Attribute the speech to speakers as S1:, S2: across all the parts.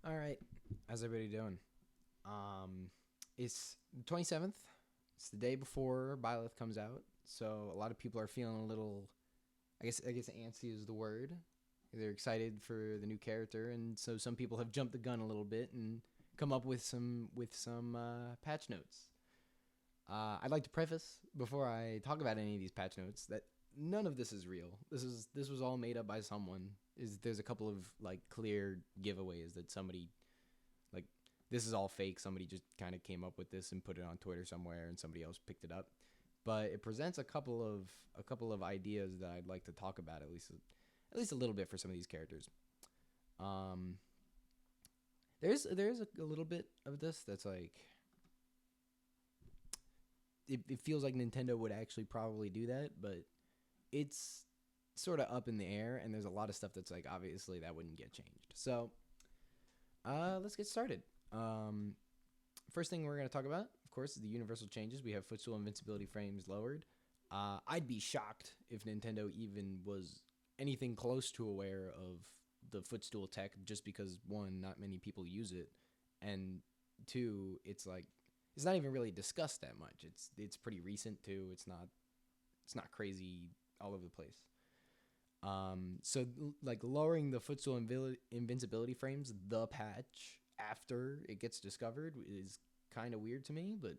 S1: All right. How's everybody doing? Um, it's the 27th. It's the day before Byleth comes out, so a lot of people are feeling a little. I guess antsy is the word. They're excited for the new character, and so some people have jumped the gun a little bit and come up with some patch notes. I'd like to preface before I talk about any of these patch notes that none of this is real. This was all made up by someone. There's a couple of like clear giveaways that somebody like this is all fake. Somebody just kind of came up with this and put it on Twitter somewhere, and somebody else picked it up. But it presents a couple of ideas that I'd like to talk about at least a little bit for some of these characters. Um, there's a little bit of this that's like it feels like Nintendo would actually probably do that, but it's sort of up in the air, and there's a lot of stuff that's like obviously that wouldn't get changed. So let's get started. Um, First thing we're going to talk about, of course, is the universal changes. We have footstool invincibility frames lowered. I'd be shocked if Nintendo even was anything close to aware of the footstool tech, just because one, not many people use it, and two, it's not even really discussed that much. It's pretty recent too. It's not crazy all over the place. So like lowering the footstool invincibility frames, the patch after it gets discovered is kind of weird to me, but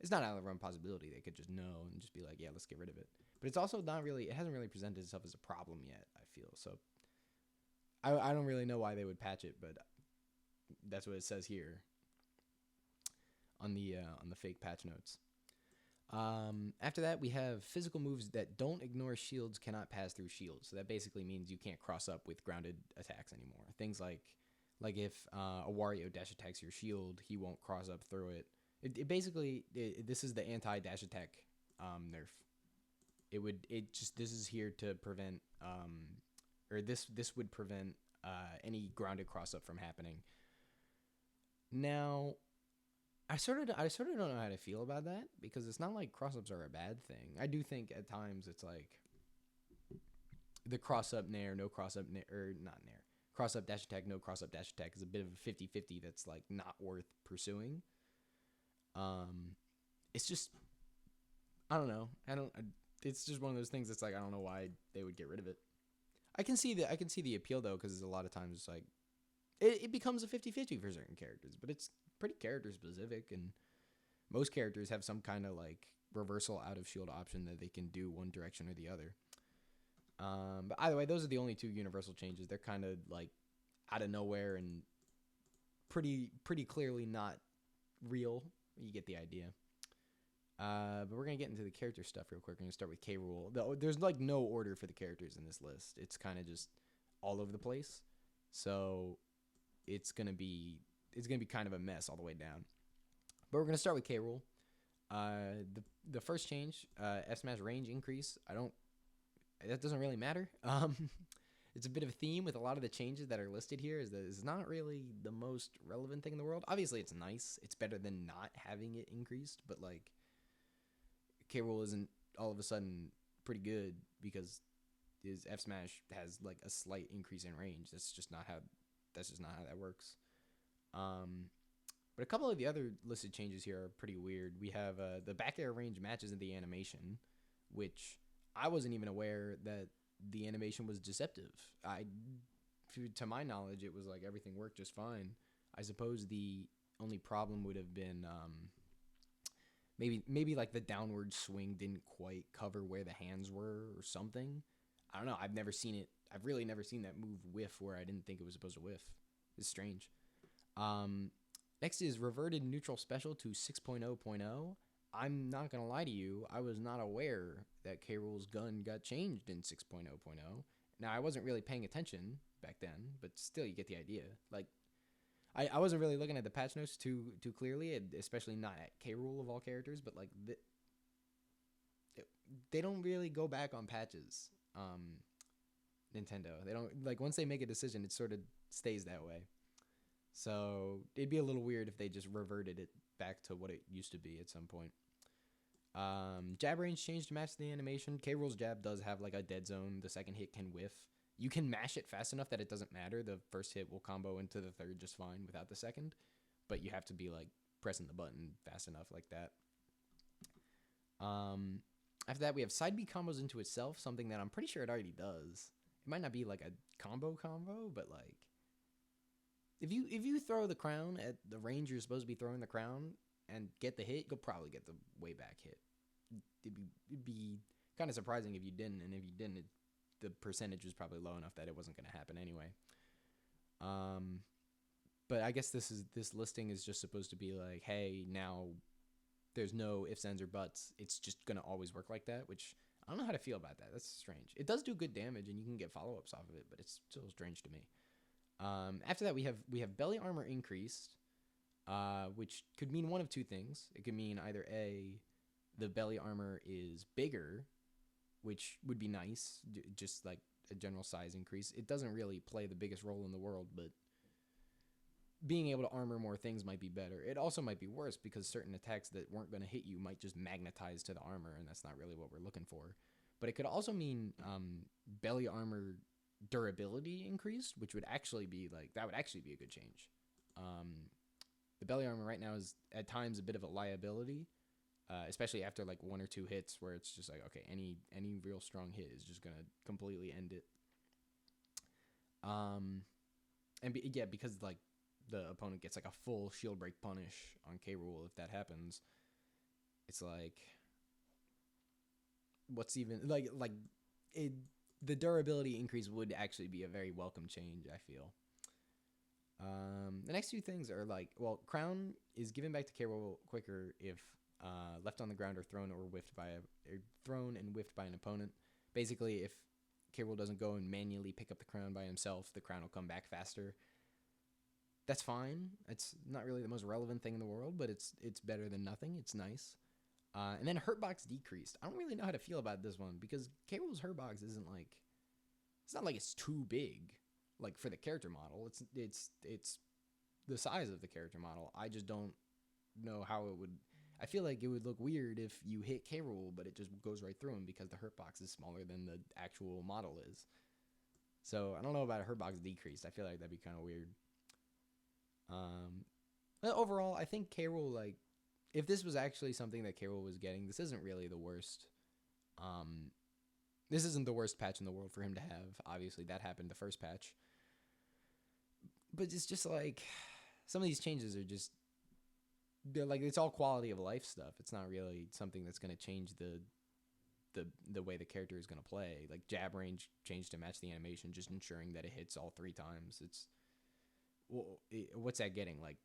S1: it's not out of the realm possibility. They could just know and just be like, yeah, let's get rid of it. But it's also not really, it hasn't really presented itself as a problem yet, I feel. So I don't really know why they would patch it, but that's what it says here on the fake patch notes. After that, we have physical moves that don't ignore shields cannot pass through shields. So that basically means you can't cross up with grounded attacks anymore. Things like if a Wario dash attacks your shield, he won't cross up through it. It basically this is the anti dash attack nerf. This is here to prevent or this would prevent any grounded cross up from happening. Now I sort of don't know how to feel about that, because it's not like cross ups are a bad thing. I do think at times it's like the cross up nair, no cross up nair, or not nair. Cross up dash attack, no cross up dash attack is a bit of a 50-50 that's like not worth pursuing. Um it's just I don't know. It's just one of those things that's like I don't know why they would get rid of it. I can see the appeal though, cuz a lot of times it's like it becomes a 50-50 for certain characters, but it's pretty character specific, and most characters have some kind of like reversal out of shield option that they can do one direction or the other. But either way, those are the only two universal changes. They're kind of like out of nowhere and pretty clearly not real. You get the idea. But we're gonna get into the character stuff real quick. We're gonna start with K. Rool. There's like no order for the characters in this list. It's kind of just all over the place. So it's gonna be kind of a mess all the way down. But we're gonna start with K. Rool. The first change, F Smash range increase. I don't. That doesn't really matter. It's a bit of a theme with a lot of the changes that are listed here. Is that it's not really the most relevant thing in the world. Obviously, it's nice. It's better than not having it increased. But like, K. Rool isn't all of a sudden pretty good because his F Smash has like a slight increase in range. That's just not how that works. Um, but a couple of the other listed changes here are pretty weird. We have the back air range matches in the animation, which I wasn't even aware that the animation was deceptive. To my knowledge, it was like everything worked just fine. I suppose the only problem would have been maybe like the downward swing didn't quite cover where the hands were or something. I don't know. I've never seen it. I've really never seen that move whiff where I didn't think it was supposed to whiff. It's strange. Um, Next is reverted neutral special to 6.0.0. I'm not going to lie to you. I was not aware that K. Rool's gun got changed in 6.0.0. Now, I wasn't really paying attention back then, but still, you get the idea. Like, I wasn't really looking at the patch notes too clearly, especially not at K. Rool of all characters, but like, they don't really go back on patches. Nintendo. They don't, like, once they make a decision, it sort of stays that way. So it'd be a little weird if they just reverted it back to what it used to be at some point. Jab range changed to match the animation. K. Rool's jab does have like a dead zone. The second hit can whiff. You can mash it fast enough that it doesn't matter. The first hit will combo into the third just fine without the second, but you have to be like pressing the button fast enough like that. After that, we have side B combos into itself, something that I'm pretty sure it already does. It might not be like a combo, but like if you throw the crown at the range you're supposed to be throwing the crown and get the hit, you'll probably get the way back hit. It'd be kind of surprising if you didn't, and if you didn't, the percentage was probably low enough that it wasn't going to happen anyway. But I guess this listing is just supposed to be like, hey, now there's no ifs, ands, or buts. It's just going to always work like that, which I don't know how to feel about that. That's strange. It does do good damage, and you can get follow-ups off of it, but it's still strange to me. After that, we have belly armor increased, which could mean one of two things. It could mean either A, the belly armor is bigger, which would be nice, just like a general size increase. It doesn't really play the biggest role in the world, but being able to armor more things might be better. It also might be worse because certain attacks that weren't going to hit you might just magnetize to the armor, and that's not really what we're looking for. But it could also mean belly armor durability increased, which would actually be like, that would actually be a good change. The belly armor right now is at times a bit of a liability, especially after like one or two hits where it's just like, okay, any real strong hit is just gonna completely end it. Because like the opponent gets like a full shield break punish on K. Rool, if that happens, it's like, what's even like it. The durability increase would actually be a very welcome change, I feel. The next two things are like, well, crown is given back to K. Rool quicker if left on the ground or thrown and whiffed by an opponent. Basically, if K. Rool doesn't go and manually pick up the crown by himself, the crown will come back faster. That's fine. It's not really the most relevant thing in the world, but it's better than nothing. It's nice. And then Hurtbox decreased. I don't really know how to feel about this one because K. Rool's Hurtbox isn't like, it's not like it's too big, like for the character model. It's the size of the character model. I just don't know how it would. I feel like it would look weird if you hit K. Rool, but it just goes right through him because the Hurtbox is smaller than the actual model is. So I don't know about a Hurtbox decreased. I feel like that'd be kind of weird. But overall, I think K. Rool, like, if this was actually something that K. Rool was getting, this isn't really the worst. This isn't the worst patch in the world for him to have. Obviously, that happened the first patch. But it's just like, some of these changes are just, they're like, it's all quality of life stuff. It's not really something that's going to change the way the character is going to play. Like, jab range changed to match the animation, just ensuring that it hits all 3 times. What's that getting? Like,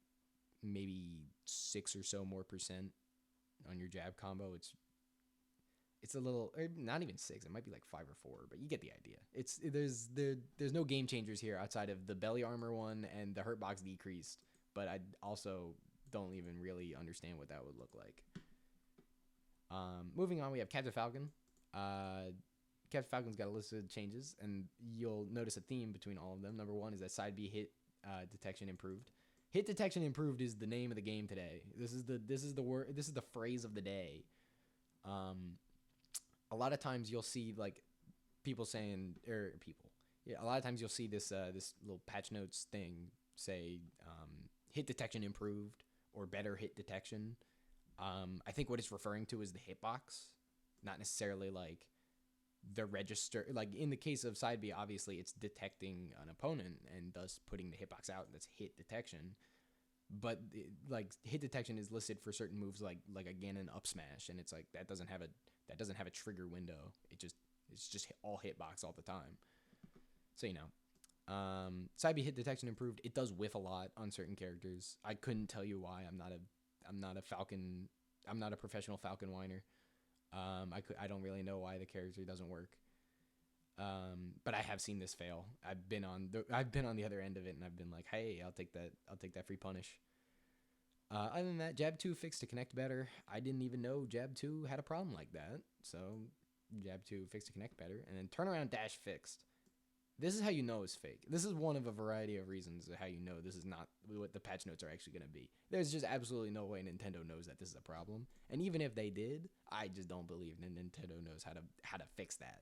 S1: maybe 6 or so more % on your jab combo. It's a little, or not even 6. It might be like 5 or 4, but you get the idea. There's no game changers here outside of the belly armor one and the Hurtbox decreased. But I also don't even really understand what that would look like. Moving on, we have Captain Falcon. Captain Falcon's got a list of changes, and you'll notice a theme between all of them. Number 1 is that side B hit detection improved. Hit detection improved is the name of the game today. This is the word. This is the phrase of the day. A lot of times you'll see like people saying, a lot of times you'll see this little patch notes thing say hit detection improved or better hit detection. I think what it's referring to is the hitbox, not necessarily like the register. Like in the case of side B, obviously it's detecting an opponent and thus putting the hitbox out. That's hit detection. But like hit detection is listed for certain moves like a Ganon up smash, and it's like that doesn't have a trigger window. It's just all hitbox all the time. So side B hit detection improved. It does whiff a lot on certain characters. I couldn't tell you why. I'm not a Falcon. I'm not a professional Falcon whiner. I don't really know why the character doesn't work. But I have seen this fail. I've been on the other end of it, and I've been like, hey, I'll take that free punish. Other than that, Jab 2 fixed to connect better. I didn't even know Jab 2 had a problem like that. So Jab 2 fixed to connect better, and then turnaround dash fixed. This is how you know it's fake. This is one of a variety of reasons how you know this is not what the patch notes are actually going to be. There's just absolutely no way Nintendo knows that this is a problem. And even if they did, I just don't believe that Nintendo knows how to fix that.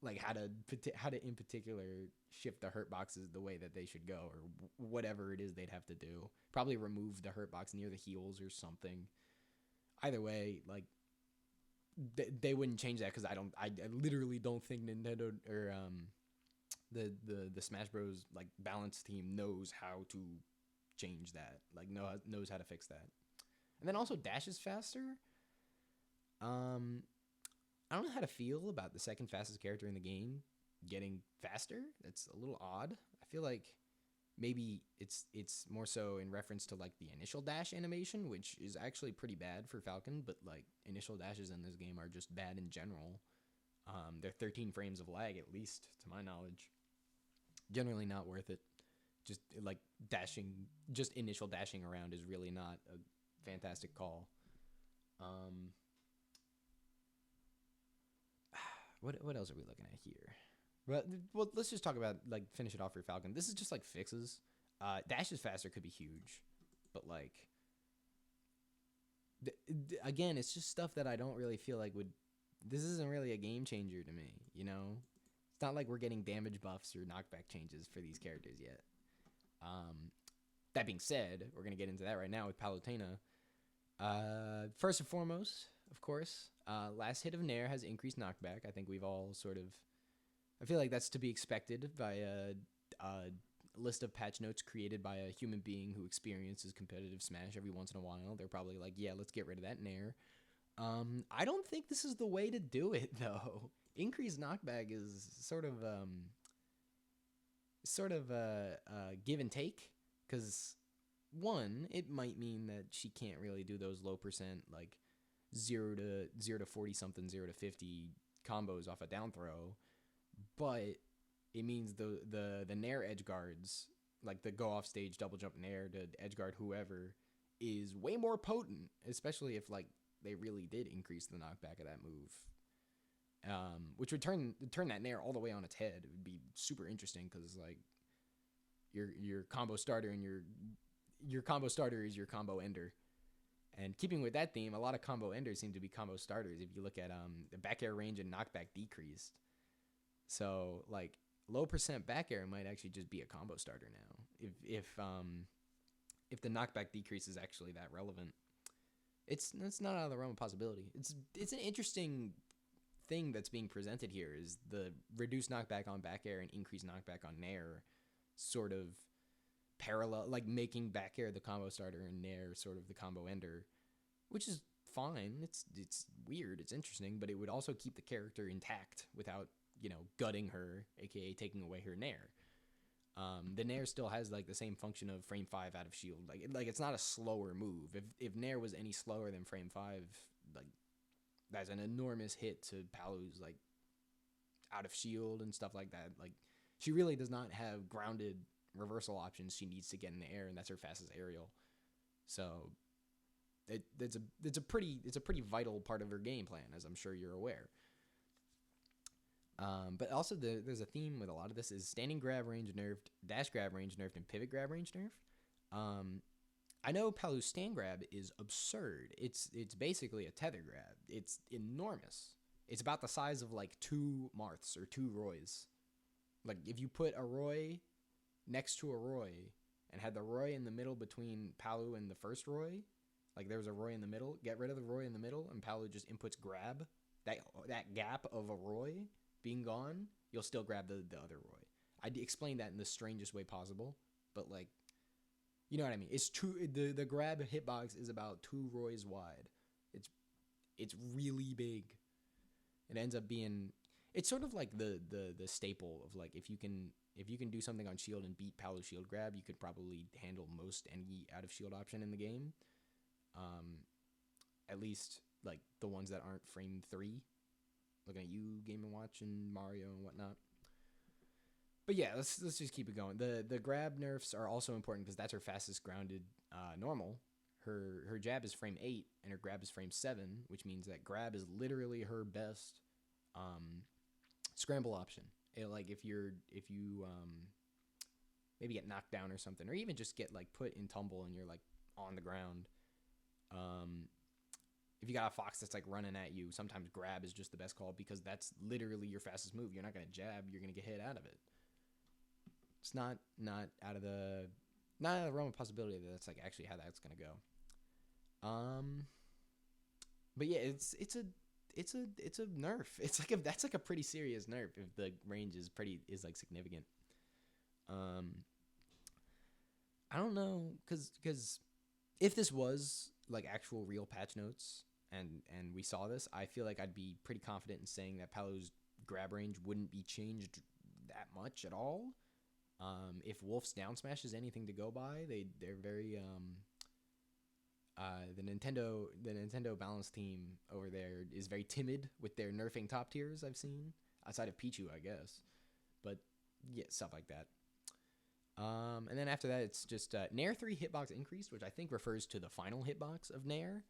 S1: like how to in particular shift the hurt boxes the way that they should go, or whatever it is they'd have to do. Probably remove the hurt box near the heels or something. Either way, like they wouldn't change that because I literally don't think Nintendo or the Smash Bros like balance team knows how to change that. Like knows how to fix that. And then also dash is faster. I don't know how to feel about the second fastest character in the game getting faster. That's a little odd. I feel like maybe it's more so in reference to like the initial dash animation, which is actually pretty bad for Falcon, but like initial dashes in this game are just bad in general. They're 13 frames of lag, at least to my knowledge. Generally not worth it. Just like dashing, just initial dashing around is really not a fantastic call. What else are we looking at here? Well, let's just talk about like finish it off for Falcon. This is just like fixes. Dashes faster could be huge, but like again, it's just stuff that I don't really feel like would. This isn't really a game changer to me, you know. It's not like we're getting damage buffs or knockback changes for these characters yet. That being said, we're gonna get into that right now with Palutena. First and foremost, of course, last hit of Nair has increased knockback. I think we've all sort of. I feel like that's to be expected by a list of patch notes created by a human being who experiences competitive Smash every once in a while. They're probably like, yeah, let's get rid of that Nair. I don't think this is the way to do it, though. Increased knockback is sort of give and take, because one, it might mean that she can't really do those low percent like 0 to 40 something, 0 to 50 combos off a down throw, but it means the Nair edge guards, like the go off stage double jump Nair to edge guard whoever, is way more potent, especially if like they really did increase the knockback of that move. Which would turn that Nair all the way on its head. It would be super interesting because like your combo starter and your combo starter is your combo ender. And keeping with that theme, a lot of combo enders seem to be combo starters. If you look at the back air range and knockback decreased, so like low percent back air might actually just be a combo starter now. If the knockback decrease is actually that relevant, it's not out of the realm of possibility. It's an interesting thing that's being presented here, is the reduced knockback on back air and increased knockback on Nair sort of parallel, like making back air the combo starter and Nair sort of the combo ender, which is fine. It's weird, it's interesting, but it would also keep the character intact without, you know, gutting her, aka taking away her Nair. The Nair still has like the same function of frame 5 out of shield. Like it's not a slower move. If Nair was any slower than frame 5, like that's an enormous hit to Palu's like out of shield and stuff like that. Like she really does not have grounded reversal options. She needs to get in the air, and that's her fastest aerial. So it's a pretty vital part of her game plan, as I'm sure you're aware. But also there's a theme with a lot of this is standing grab range nerfed, dash grab range nerfed, and pivot grab range nerfed. I know Palu's stand grab is absurd. It's basically a tether grab. It's enormous. It's about the size of like 2 Marths or 2 Roys. Like if you put a Roy next to a Roy and had the Roy in the middle between Palu and the first Roy, like there was a Roy in the middle, get rid of the Roy in the middle and Palu just inputs grab, that gap of a Roy being gone, you'll still grab the other Roy. I explained that in the strangest way possible, but like, you know what I mean? It's true. The grab hitbox is about 2 Roys wide. It's really big. It ends up being, it's sort of like the staple of like if you can do something on shield and beat Palu's shield grab, you could probably handle most any out of shield option in the game. At least like the ones that aren't frame 3. Looking at you, Game & Watch, and Mario and whatnot. But yeah, let's just keep it going. The grab nerfs are also important because that's her fastest grounded normal. Her jab is frame 8 and her grab is frame 7, which means that grab is literally her best scramble option. Like if you maybe get knocked down or something, or even just get like put in tumble and you're like on the ground, If you got a fox that's like running at you, sometimes grab is just the best call because that's literally your fastest move. You're not gonna jab, you're gonna get hit out of it. It's not out of the realm of possibility that that's like actually how that's gonna go. But yeah, it's a nerf. It's like that's like a pretty serious nerf if the range is like significant. I don't know, because if this was like actual real patch notes and we saw this, I feel like I'd be pretty confident in saying that Palu's grab range wouldn't be changed that much at all. If Wolf's down smash is anything to go by, they're very the Nintendo balance team over there is very timid with their nerfing top tiers I've seen outside of Pichu, I guess, but yeah, stuff like that. And then after that, it's just Nair 3 hitbox increased, which I think refers to the final hitbox of Nair.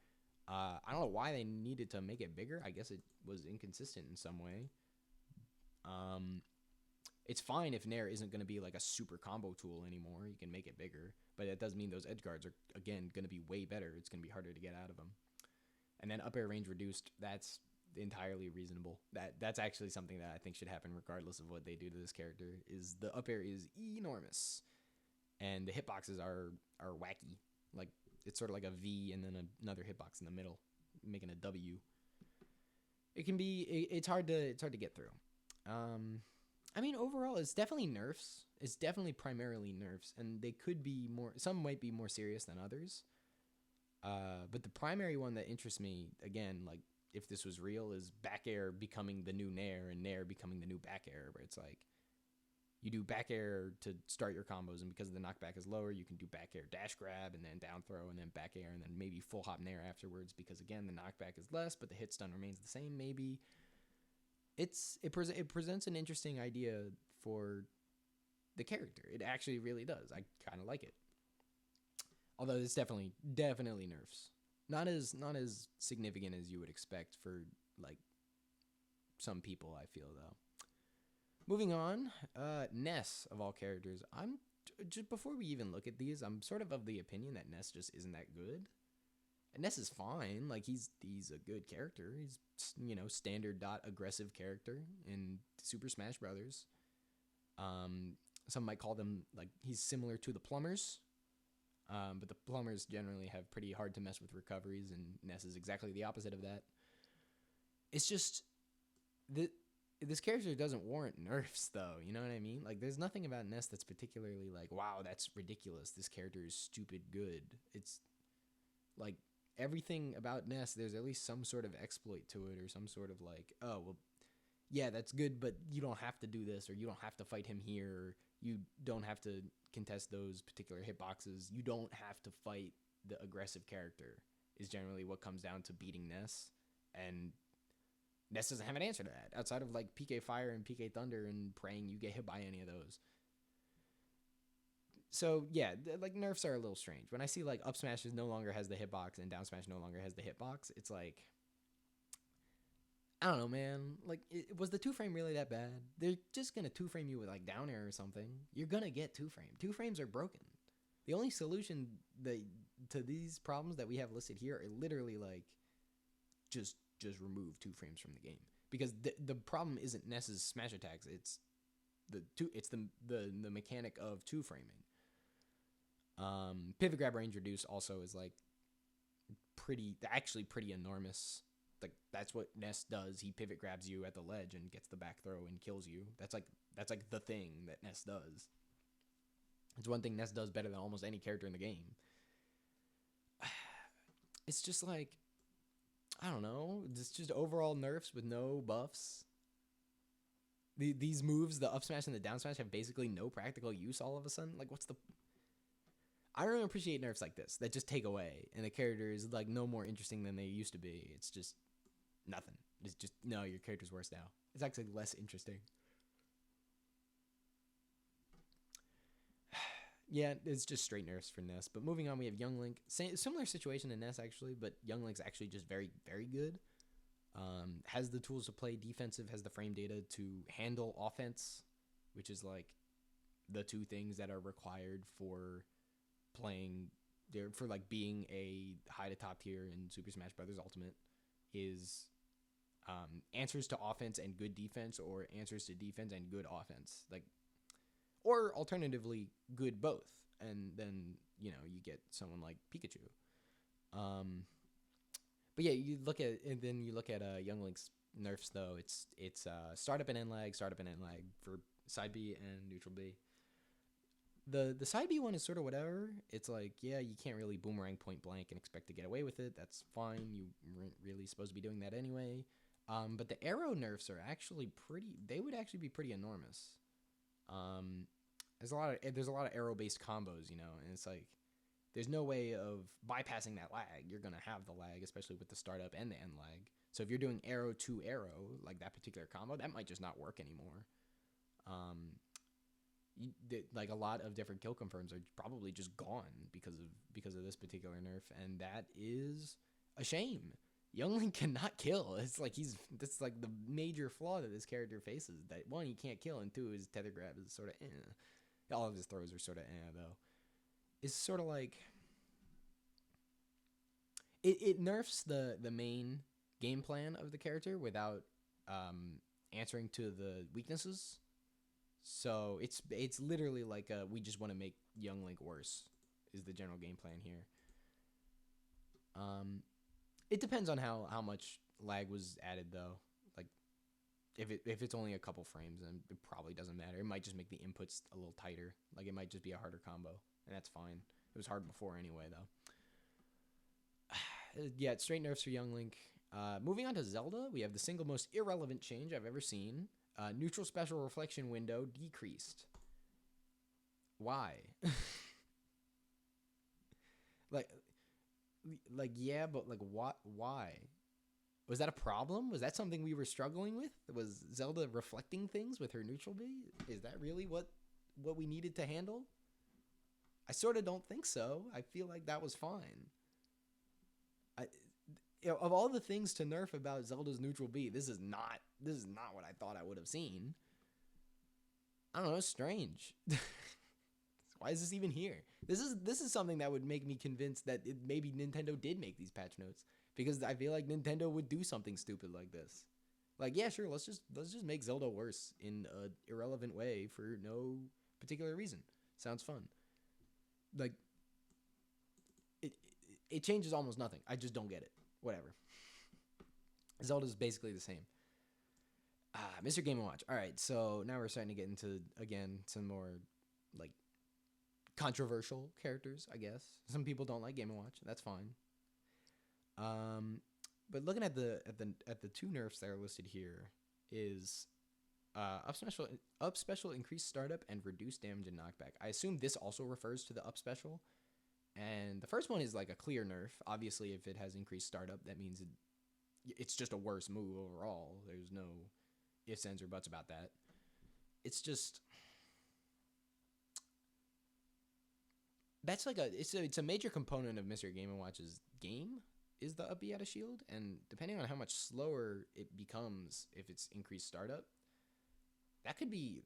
S1: I don't know why they needed to make it bigger. I guess it was inconsistent in some way. It's fine if Nair isn't going to be like a super combo tool anymore. You can make it bigger, but it does mean those edge guards are, again, going to be way better. It's going to be harder to get out of them. And then up air range reduced, that's entirely reasonable. That's actually something that I think should happen regardless of what they do to this character. Is the up air is enormous, and the hitboxes are wacky. Like it's sort of like a V and then another hitbox in the middle, making a W. It can be it's hard to get through. I mean, overall, it's definitely nerfs. It's definitely primarily nerfs, and they could be more. Some might be more serious than others. But the primary one that interests me, again, like if this was real, is back air becoming the new Nair and Nair becoming the new back air, where it's like you do back air to start your combos, and because the knockback is lower, you can do back air dash grab and then down throw and then back air and then maybe full hop Nair afterwards because again the knockback is less, but the hit stun remains the same. Maybe it presents an interesting idea for the character. It actually really does. I kind of like it. Although it's definitely nerfs. Not as significant as you would expect for like some people, I feel though. Moving on, Ness of all characters. I'm just before we even look at these, I'm sort of the opinion that Ness just isn't that good. And Ness is fine. Like he's a good character. He's standard dot aggressive character in Super Smash Brothers. Some might call them like he's similar to the plumbers. But the plumbers generally have pretty hard to mess with recoveries, and Ness is exactly the opposite of that. It's just this character doesn't warrant nerfs, though. You know what I mean? Like, there's nothing about Ness that's particularly like, wow, that's ridiculous. This character is stupid good. It's like everything about Ness, there's at least some sort of exploit to it, or some sort of like, oh, well, yeah, that's good, but you don't have to do this, or you don't have to fight him here, or you don't have to contest those particular hitboxes. You don't have to fight the aggressive character is generally what comes down to beating Ness. And Ness doesn't have an answer to that outside of like PK Fire and PK Thunder and praying you get hit by any of those. So yeah, like nerfs are a little strange. When I see like up smash no longer has the hitbox and down smash no longer has the hitbox, it's like, I don't know, man. Like, was the 2-frame really that bad? They're just going to 2-frame you with, like, down air or something. You're going to get 2-frame. 2-frames are broken. The only solution to these problems that we have listed here are literally, like, just remove 2-frames from the game. Because the problem isn't Ness's smash attacks. It's the mechanic of 2-framing. Pivot grab range reduced also is, like, pretty enormous. Like that's what Ness does. He pivot grabs you at the ledge and gets the back throw and kills you. That's like the thing that Ness does. It's one thing Ness does better than almost any character in the game. It's just like, I don't know. It's just overall nerfs with no buffs. These moves, the up smash and the down smash, have basically no practical use all of a sudden. Like, what's the... I don't appreciate nerfs like this that just take away, and the character is like no more interesting than they used to be. It's just nothing. It's just, no, your character's worse now. It's actually less interesting. Yeah, it's just straight nerfs for Ness. But moving on, we have Young Link. Similar situation to Ness, actually, but Young Link's actually just very, very good. Has the tools to play defensive, has the frame data to handle offense, which is like the two things that are required for playing there for like being a high to top tier in Super Smash Brothers Ultimate is answers to offense and good defense, or answers to defense and good offense, like, or alternatively good both. And then you get someone like Pikachu. But yeah, you look at Young Link's nerfs though. It's startup and end lag for side B and neutral B. The side B one is sort of whatever. It's like, yeah, you can't really boomerang point blank and expect to get away with it. That's fine. You weren't really supposed to be doing that anyway. But the arrow nerfs are actually pretty. They would actually be pretty enormous. There's a lot of arrow based combos, and it's like there's no way of bypassing that lag. You're gonna have the lag, especially with the startup and the end lag. So if you're doing arrow to arrow, like that particular combo, that might just not work anymore. Like a lot of different kill confirms are probably just gone because of this particular nerf, and that is a shame. Young Link cannot kill. That's like the major flaw that this character faces. That one, he can't kill, and two, his tether grab is sort of all of his throws are sort of though. It's sort of like it nerfs the main game plan of the character without answering to the weaknesses. So it's literally like we just want to make Young Link worse is the general game plan here. It depends on how much lag was added though. Like if it's only a couple frames, then it probably doesn't matter. It might just make the inputs a little tighter. Like it might just be a harder combo, and that's fine. It was hard before anyway though. Yeah, straight nerfs for Young Link. Moving on to Zelda, we have the single most irrelevant change I've ever seen. Neutral special reflection window decreased. Why? like yeah, but like what? Why? Was that a problem? Was that something we were struggling with? Was Zelda reflecting things with her neutral B? Is that really what we needed to handle? I sort of don't think so. I feel like that was fine. Of all the things to nerf about Zelda's neutral B, this is not what I thought I would have seen. I don't know, it's strange. Why is this even here? This is something that would make me convinced that maybe Nintendo did make these patch notes, because I feel like Nintendo would do something stupid like this. Like, yeah, sure, let's just make Zelda worse in an irrelevant way for no particular reason. Sounds fun. Like it changes almost nothing. I just don't get it. Whatever. Zelda's basically the same. Mr. Game & Watch. All right, so now we're starting to get into, again, some more, like, controversial characters, I guess. Some people don't like Game & Watch. That's fine. But looking at the two nerfs that are listed here is up special increased startup and reduced damage and knockback. I assume this also refers to the up special. And the first one is like a clear nerf. Obviously, if it has increased startup, that means it's just a worse move overall. There's no ifs, ands, or buts about that. It's just that's like it's a major component of Mr. Game & Watch's game is the up B out of shield, and depending on how much slower it becomes if it's increased startup, that could be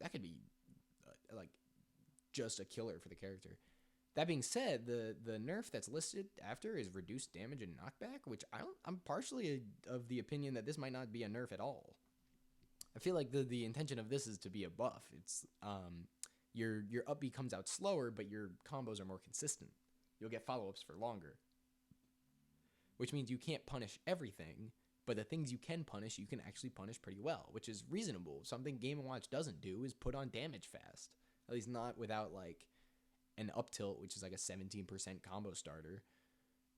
S1: like just a killer for the character. That being said, the nerf that's listed after is reduced damage and knockback, which I'm partially of the opinion that this might not be a nerf at all. I feel like the intention of this is to be a buff. It's your up B comes out slower, but your combos are more consistent. You'll get follow-ups for longer, which means you can't punish everything, but the things you can punish, you can actually punish pretty well, which is reasonable. Something Game & Watch doesn't do is put on damage fast, at least not without like an up tilt, which is like a 17% combo starter,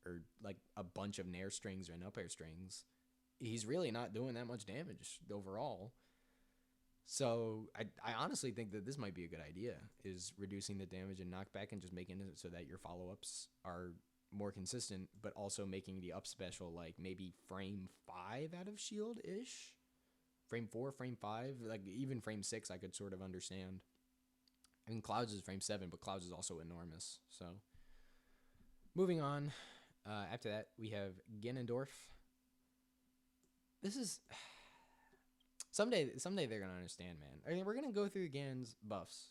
S1: or like a bunch of nair strings or an up air strings. He's really not doing that much damage overall. So I honestly think that this might be a good idea, is reducing the damage and knockback and just making it so that your follow-ups are more consistent, but also making the up special like maybe frame 5 out of shield-ish. Frame 4, frame 5, like even frame 6 I could sort of understand. I mean, Clouds is frame 7, but Clouds is also enormous. So, moving on. After that, we have Ganondorf. This is someday they're gonna understand, man. I mean, we're gonna go through Gan's buffs,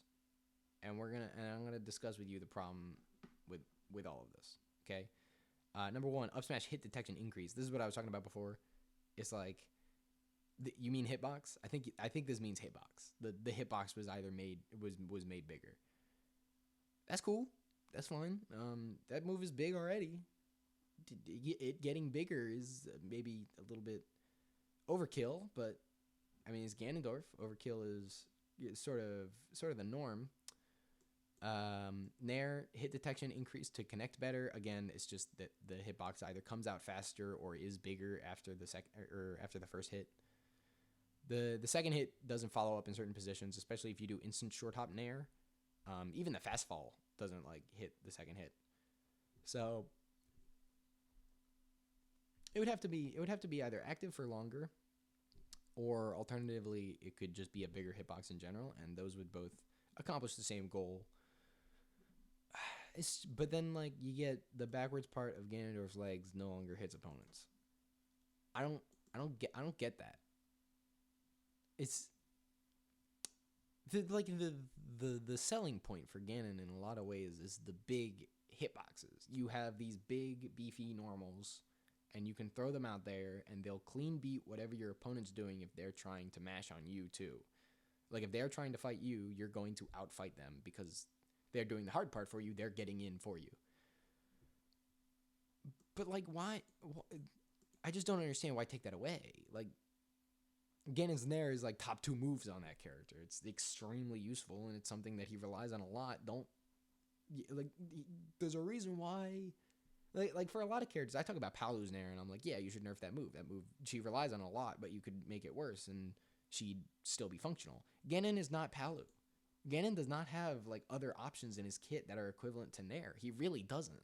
S1: and I'm gonna discuss with you the problem with all of this. Okay. Number one, up smash hit detection increase. This is what I was talking about before. It's like, you mean hitbox? I think this means hitbox. The hitbox was either made made bigger. That's cool. That's fine. That move is big already. It getting bigger is maybe a little bit overkill, but I mean, it's Ganondorf. Overkill is sort of the norm. Nair hit detection increased to connect better. Again, it's just that the hitbox either comes out faster or is bigger after the after the first hit. The second hit doesn't follow up in certain positions, especially if you do instant short hop Nair. Even the fast fall doesn't like hit the second hit. So it would have to be either active for longer, or alternatively it could just be a bigger hitbox in general, and those would both accomplish the same goal. But then like you get the backwards part of Ganondorf's legs no longer hits opponents. I don't get that. It's the selling point for Ganon in a lot of ways is the big hitboxes. You have these big beefy normals, and you can throw them out there, and they'll clean beat whatever your opponent's doing if they're trying to mash on you too. Like if they're trying to fight you, you're going to outfight them because they're doing the hard part for you. They're getting in for you. But like, why? I just don't understand why take that away. Like, Ganon's Nair is like top 2 moves on that character. It's extremely useful, and it's something that he relies on a lot. There's a reason why. Like for a lot of characters, I talk about Palu's Nair, and I'm like, yeah, you should nerf that move. That move, she relies on a lot, but you could make it worse, and she'd still be functional. Ganon is not Palu. Ganon does not have like other options in his kit that are equivalent to Nair. He really doesn't.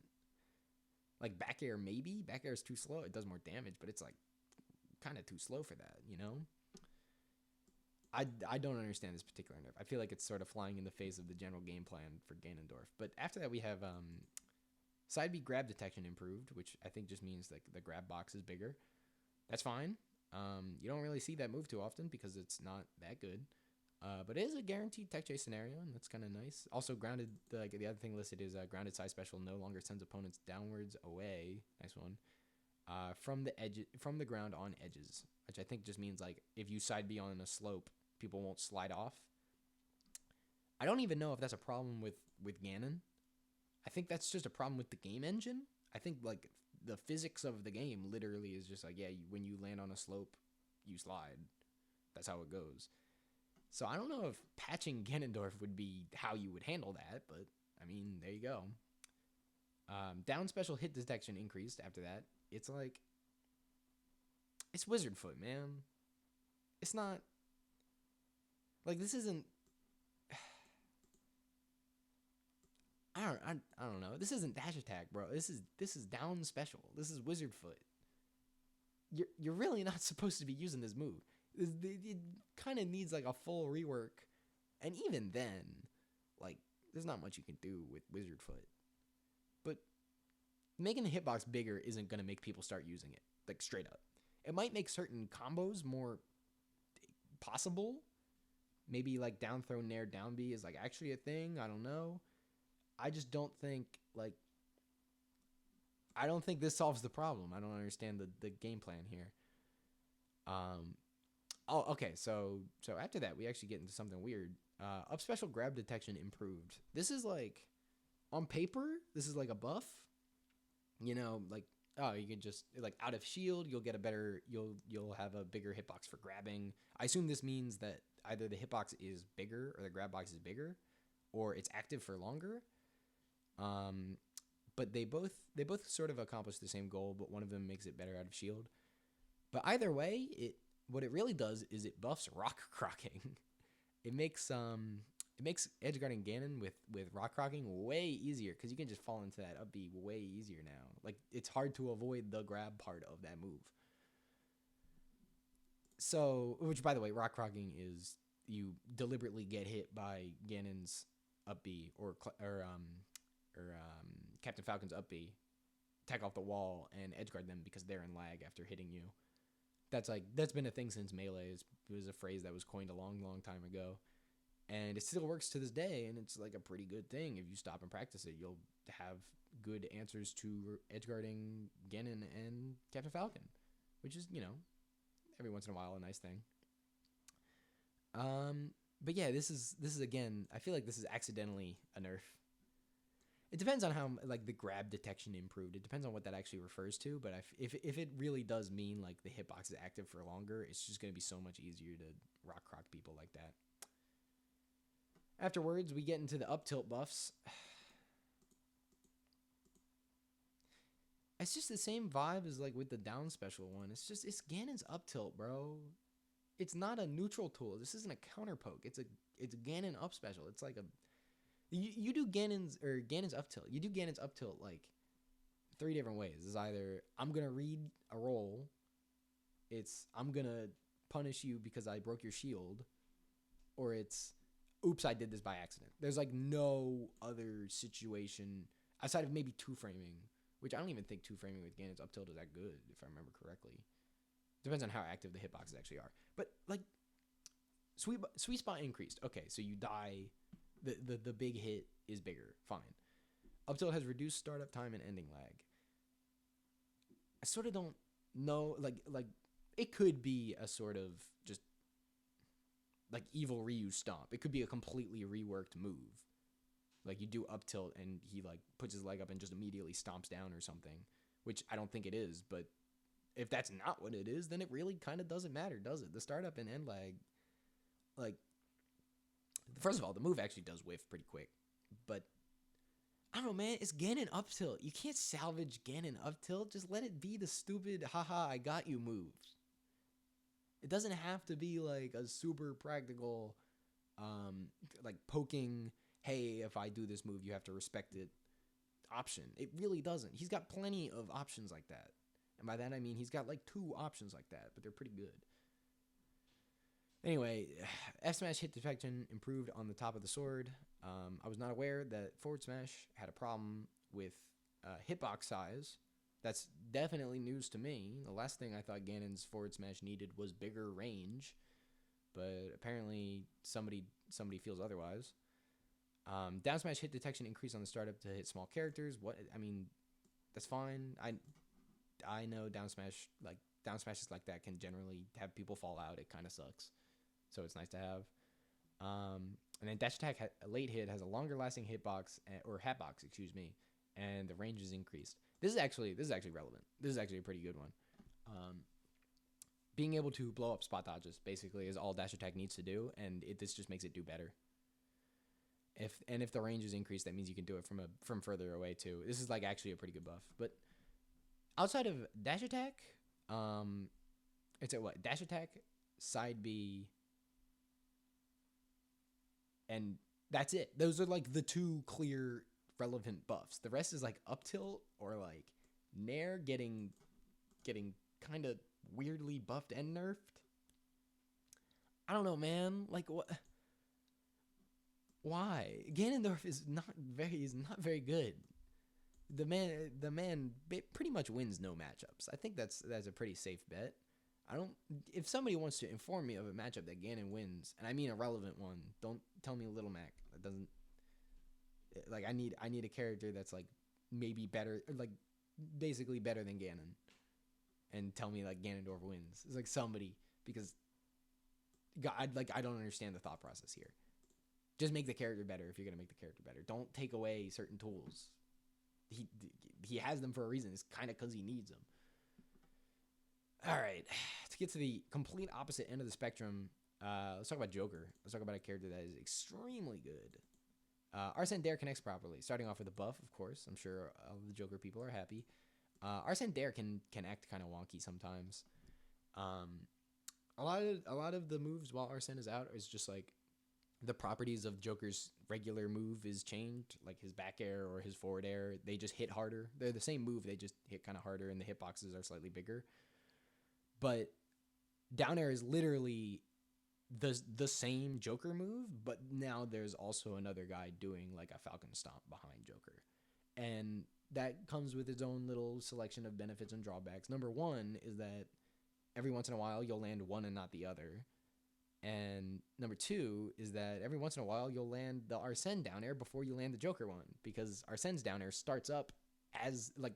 S1: Like back air, maybe. Back air is too slow. It does more damage, but it's like kind of too slow for that, you know? I don't understand this particular nerf. I feel like it's sort of flying in the face of the general game plan for Ganondorf. But after that, we have side B grab detection improved, which I think just means like the grab box is bigger. That's fine. You don't really see that move too often because it's not that good. But it is a guaranteed tech chase scenario, and that's kind of nice. Also, grounded. The other thing listed is grounded side special no longer sends opponents downwards away. Nice one. From the ground on edges, which I think just means like if you side B on a slope, people won't slide off. I don't even know if that's a problem with Ganon. I think that's just a problem with the game engine. I think like the physics of the game literally is just like, yeah, when you land on a slope, you slide. That's how it goes. So I don't know if patching Ganondorf would be how you would handle that, but I mean, there you go. Down special hit detection increased after that. It's like, it's Wizard Foot, man. It's not, like, this isn't, I don't know. This isn't dash attack, bro. This is down special. This is Wizard Foot. You're really not supposed to be using this move. It kind of needs like a full rework, and even then, like, there's not much you can do with Wizard Foot. But making the hitbox bigger isn't gonna make people start using it, like straight up. It might make certain combos more possible. Maybe like down throw nair down B is like actually a thing. I don't know. I just don't think like. I don't think this solves the problem. I don't understand the game plan here. Oh, okay. So after that, we actually get into something weird. Up special grab detection improved. This is like, on paper, this is like a buff. You know, like, oh, you can just like out of shield, you'll get a better, you'll have a bigger hitbox for grabbing. I assume this means that either the hitbox is bigger or the grab box is bigger, or it's active for longer. But they both sort of accomplish the same goal, but one of them makes it better out of shield. But either way, what it really does is it buffs rock crocking. It makes edgeguarding Ganon with rock crocking way easier because you can just fall into that up B way easier now. Like, it's hard to avoid the grab part of that move. So, which by the way, rock crocking is you deliberately get hit by Ganon's up B or Captain Falcon's up B, attack off the wall and edgeguard them because they're in lag after hitting you. That's been a thing since Melee. It was a phrase that was coined a long, long time ago, and it still works to this day. And it's like a pretty good thing if you stop and practice it. have good answers to edgeguarding Ganon and Captain Falcon, which is, every once in a while a nice thing. But yeah, this is again, I feel like this is accidentally a nerf. It depends on how like the grab detection improved. It depends on what that actually refers to. But if it really does mean like the hitbox is active for longer, it's just gonna be so much easier to rock croc people like that. Afterwards, we get into the up tilt buffs. It's just the same vibe as like with the down special one. It's Ganon's up tilt, bro. It's not a neutral tool. This isn't a counter poke. It's Ganon up special. It's like a you do Ganon's up tilt. You do Ganon's up tilt like 3 different ways. It's either I'm gonna read a roll, it's I'm gonna punish you because I broke your shield, or it's oops, I did this by accident. There's like no other situation outside of maybe 2-framing, which I don't even think 2-framing with Ganon's up tilt is that good, if I remember correctly. Depends on how active the hitboxes actually are. But like sweet spot increased. Okay, so you die. The big hit is bigger. Fine. Up tilt has reduced startup time and ending lag. I sort of don't know. Like it could be a sort of just like evil Ryu stomp. It could be a completely reworked move. Like you do up tilt and he like puts his leg up and just immediately stomps down or something, which I don't think it is. But if that's not what it is, then it really kind of doesn't matter, does it? The startup and end lag, like, first of all, the move actually does whiff pretty quick. But I don't know, man. It's Ganon up tilt. You can't salvage Ganon up tilt. Just let it be the stupid haha I got you move. It doesn't have to be like a super practical, like poking, hey, if I do this move, you have to respect it option. It really doesn't. He's got plenty of options like that. And by that I mean he's got like 2 options like that, but they're pretty good. Anyway, F smash hit detection improved on the top of the sword. I was not aware that forward smash had a problem with hitbox size. That's definitely news to me. The last thing I thought Ganon's forward smash needed was bigger range, but apparently somebody feels otherwise. Down smash hit detection increased on the startup to hit small characters. That's fine. I know down smashes like that can generally have people fall out. It kind of sucks, so it's nice to have. And then dash attack late hit has a longer lasting hitbox or hatbox, excuse me, and the range is increased. This is actually relevant. This is actually a pretty good one. Being able to blow up spot dodges basically is all dash attack needs to do, and this just makes it do better. If the range is increased, that means you can do it from further away too. This is like actually a pretty good buff. But outside of dash attack, it's at what? Dash attack, side B, and that's it. Those are like the 2 clear relevant buffs. The rest is like up tilt or like Nair getting kind of weirdly buffed and nerfed. I don't know, man. Like what? Why? Ganondorf is not very good. The man pretty much wins no matchups. I think that's a pretty safe bet. If somebody wants to inform me of a matchup that Ganon wins, and I mean a relevant one, don't tell me Little Mac. That doesn't, like, I need a character that's like maybe better, like basically better than Ganon, and tell me like Ganondorf wins. It's like somebody, because I don't understand the thought process here. Just make the character better if you're gonna make the character better. Don't take away certain tools. He has them for a reason. It's kind of because he needs them. All right, to get to the complete opposite end of the spectrum, let's talk about Joker. Let's talk about a character that is extremely good. Arsene Dare connects properly. Starting off with a buff, of course. I'm sure all the Joker people are happy. Arsene Dare can act kind of wonky sometimes. A lot of the moves while Arsene is out is just like the properties of Joker's regular move is changed, like his back air or his forward air. They just hit harder. They're the same move. They just hit kind of harder, and the hitboxes are slightly bigger. But down air is literally the same Joker move, but now there's also another guy doing like a Falcon stomp behind Joker. And that comes with its own little selection of benefits and drawbacks. Number one is that every once in a while you'll land one and not the other. And number two is that every once in a while you'll land the Arsene down air before you land the Joker one, because Arsene's down air starts up as like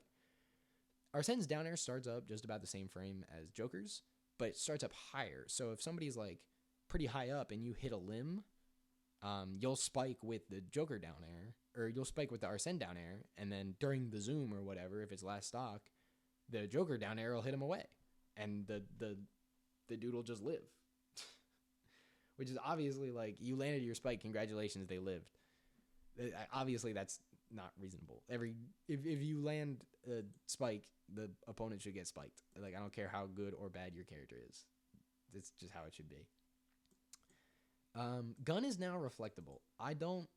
S1: Arsene's down air starts up just about the same frame as Joker's, but it starts up higher. So if somebody's like pretty high up and you hit a limb, you'll spike with the Joker down air, or you'll spike with the Arsene down air, and then during the zoom or whatever, if it's last stock, the Joker down air will hit him away, and the dude will just live. Which is obviously like, you landed your spike, congratulations, they lived. Obviously that's not reasonable. If you land a spike, the opponent should get spiked. Like, I don't care how good or bad your character is. It's just how it should be. Gun is now reflectable. I don't.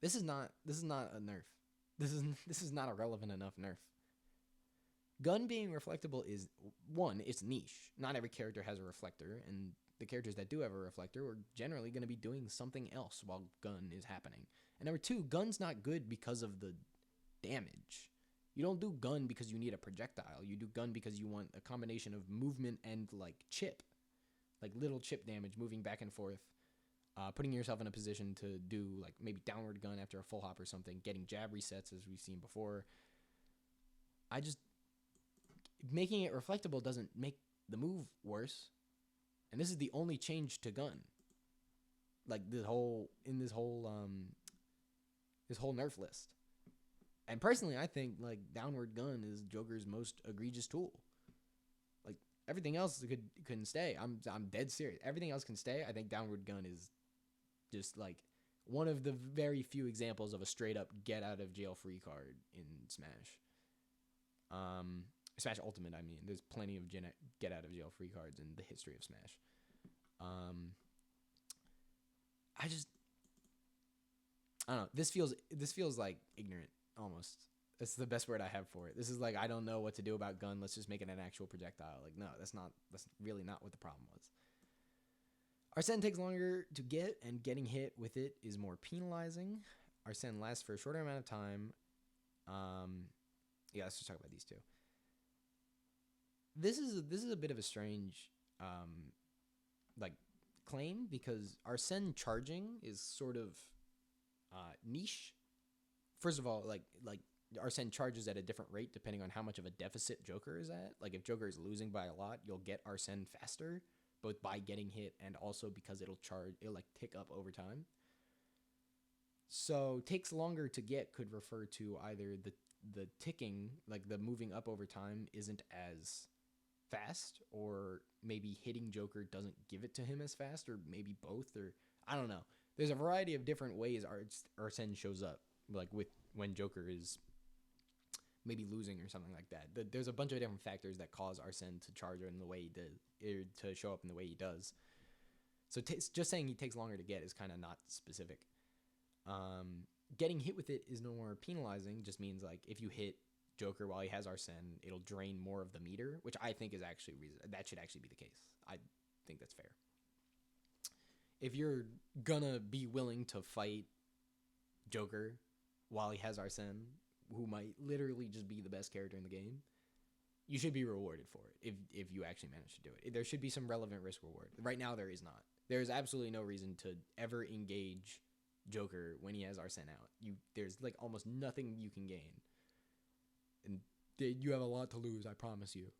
S1: This is not a nerf. This is not a relevant enough nerf. Gun being reflectable is, one, it's niche. Not every character has a reflector, and the characters that do have a reflector are generally going to be doing something else while gun is happening. And number two, gun's not good because of the damage. You don't do gun because you need a projectile. You do gun because you want a combination of movement and like chip. Like little chip damage, moving back and forth, putting yourself in a position to do like maybe downward gun after a full hop or something, getting jab resets as we've seen before. Making it reflectable doesn't make the move worse. And this is the only change to gun. Like this whole nerf list. And personally, I think like downward gun is Joker's most egregious tool. Like everything else couldn't stay. I'm dead serious. Everything else can stay. I think downward gun is just like one of the very few examples of a straight up get out of jail free card in Smash. Smash Ultimate, I mean. There's plenty of get out of jail free cards in the history of Smash. I don't know. This feels like ignorant almost. That's the best word I have for it. This is like, I don't know what to do about gun. Let's just make it an actual projectile. Like, no, that's really not what the problem was. Arsene takes longer to get, and getting hit with it is more penalizing. Arsene lasts for a shorter amount of time. Yeah, let's just talk about these two. This is a bit of a strange like claim, because Arsene charging is sort of niche. First of all, like Arsene charges at a different rate depending on how much of a deficit Joker is at. Like if Joker is losing by a lot, you'll get Arsene faster, both by getting hit and also because it'll like tick up over time. So takes longer to get could refer to either the ticking, like the moving up over time, isn't as fast, or maybe hitting Joker doesn't give it to him as fast, or maybe both, or I don't know. There's a variety of different ways Arsene shows up, like with when Joker is maybe losing or something like that. There's a bunch of different factors that cause Arsene to charge in the way he did, or to show up in the way he does. So just saying he takes longer to get is kind of not specific. Getting hit with it is no more penalizing. Just means like if you hit Joker while he has Arsene, it'll drain more of the meter, which I think is actually that should actually be the case. I think that's fair. If you're gonna be willing to fight Joker while he has Arsene, who might literally just be the best character in the game, you should be rewarded for it if you actually manage to do it. There should be some relevant risk reward. Right now there is not. There is absolutely no reason to ever engage Joker when he has Arsene out. There's like almost nothing you can gain. And you have a lot to lose, I promise you.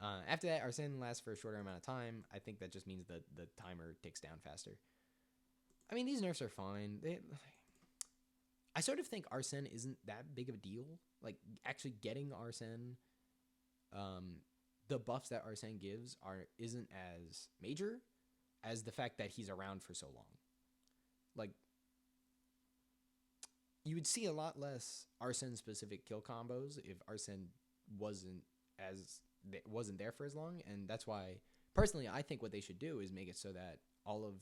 S1: After that, Arsene lasts for a shorter amount of time. I think that just means that the timer ticks down faster. I mean, these nerfs are fine. I sort of think Arsene isn't that big of a deal. Like, actually getting Arsene, the buffs that Arsene gives isn't as major as the fact that he's around for so long. Like, you would see a lot less Arsene-specific kill combos if Arsene wasn't there for as long, and that's why, personally, I think what they should do is make it so that all of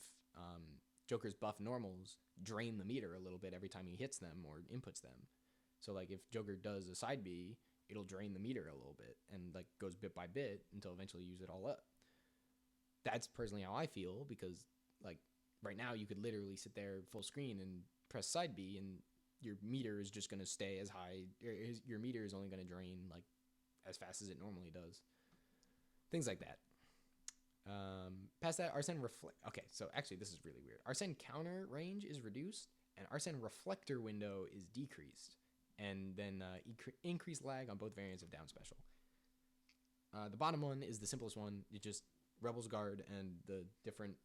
S1: Joker's buff normals drain the meter a little bit every time he hits them or inputs them. So, like, if Joker does a side B, it'll drain the meter a little bit and, like, goes bit by bit until eventually you use it all up. That's personally how I feel, because, like, right now you could literally sit there full screen and press side B, and your meter is just going to stay as high. Your meter is only going to drain, like, as fast as it normally does. Things like that. Past that, Arsene reflect. Okay, so actually, this is really weird. Arsene counter range is reduced, and Arsene reflector window is decreased, and then increased lag on both variants of down special. The bottom one is the simplest one. It just Rebel's Guard and the different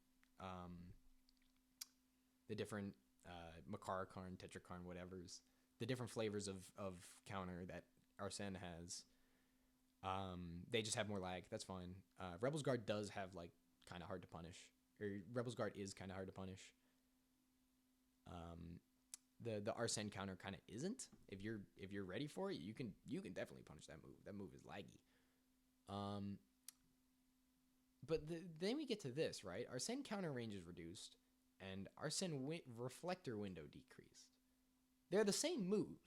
S1: Makarakarn, Tetrakarn, whatever's the different flavors of counter that Arsene has. They just have more lag. That's fine. Rebel's Guard does have like kind of hard to punish, or Rebel's Guard is kind of hard to punish. The Arsene counter kind of isn't. If you're ready for it, you can definitely punish that move. That move is laggy. But then we get to this, right? Arsene counter range is reduced, and Arsene reflector window decreased. They're the same move,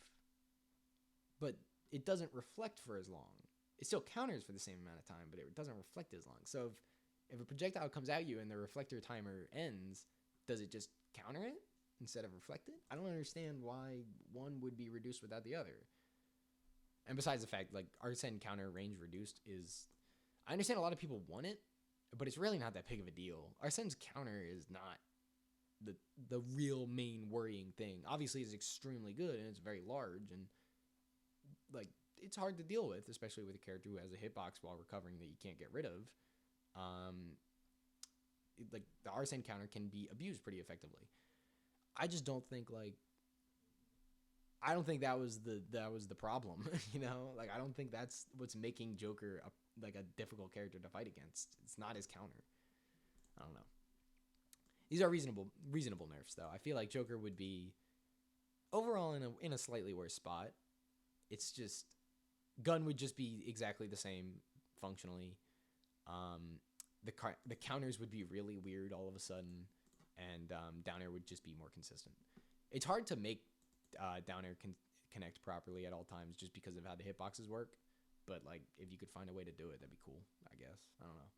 S1: but it doesn't reflect for as long. It still counters for the same amount of time, but it doesn't reflect as long. So if a projectile comes at you and the reflector timer ends, does it just counter it instead of reflect it? I don't understand why one would be reduced without the other. And besides the fact, like, Arsene counter range reduced is... I understand a lot of people want it, but it's really not that big of a deal. Arsene's counter is not the real main worrying thing. Obviously, it's extremely good, and it's very large, and, like, it's hard to deal with, especially with a character who has a hitbox while recovering that you can't get rid of. Like, the Arsene counter can be abused pretty effectively. I just don't think, like... I don't think that was the problem, you know? Like, I don't think that's what's making Joker a difficult character to fight against. It's not his counter. I don't know. These are reasonable nerfs, though. I feel like Joker would be overall in a slightly worse spot. It's just gun would just be exactly the same functionally. The counters would be really weird all of a sudden, and down air would just be more consistent. It's hard to make down air connect properly at all times just because of how the hitboxes work. But, like, if you could find a way to do it, that'd be cool, I guess. I don't know.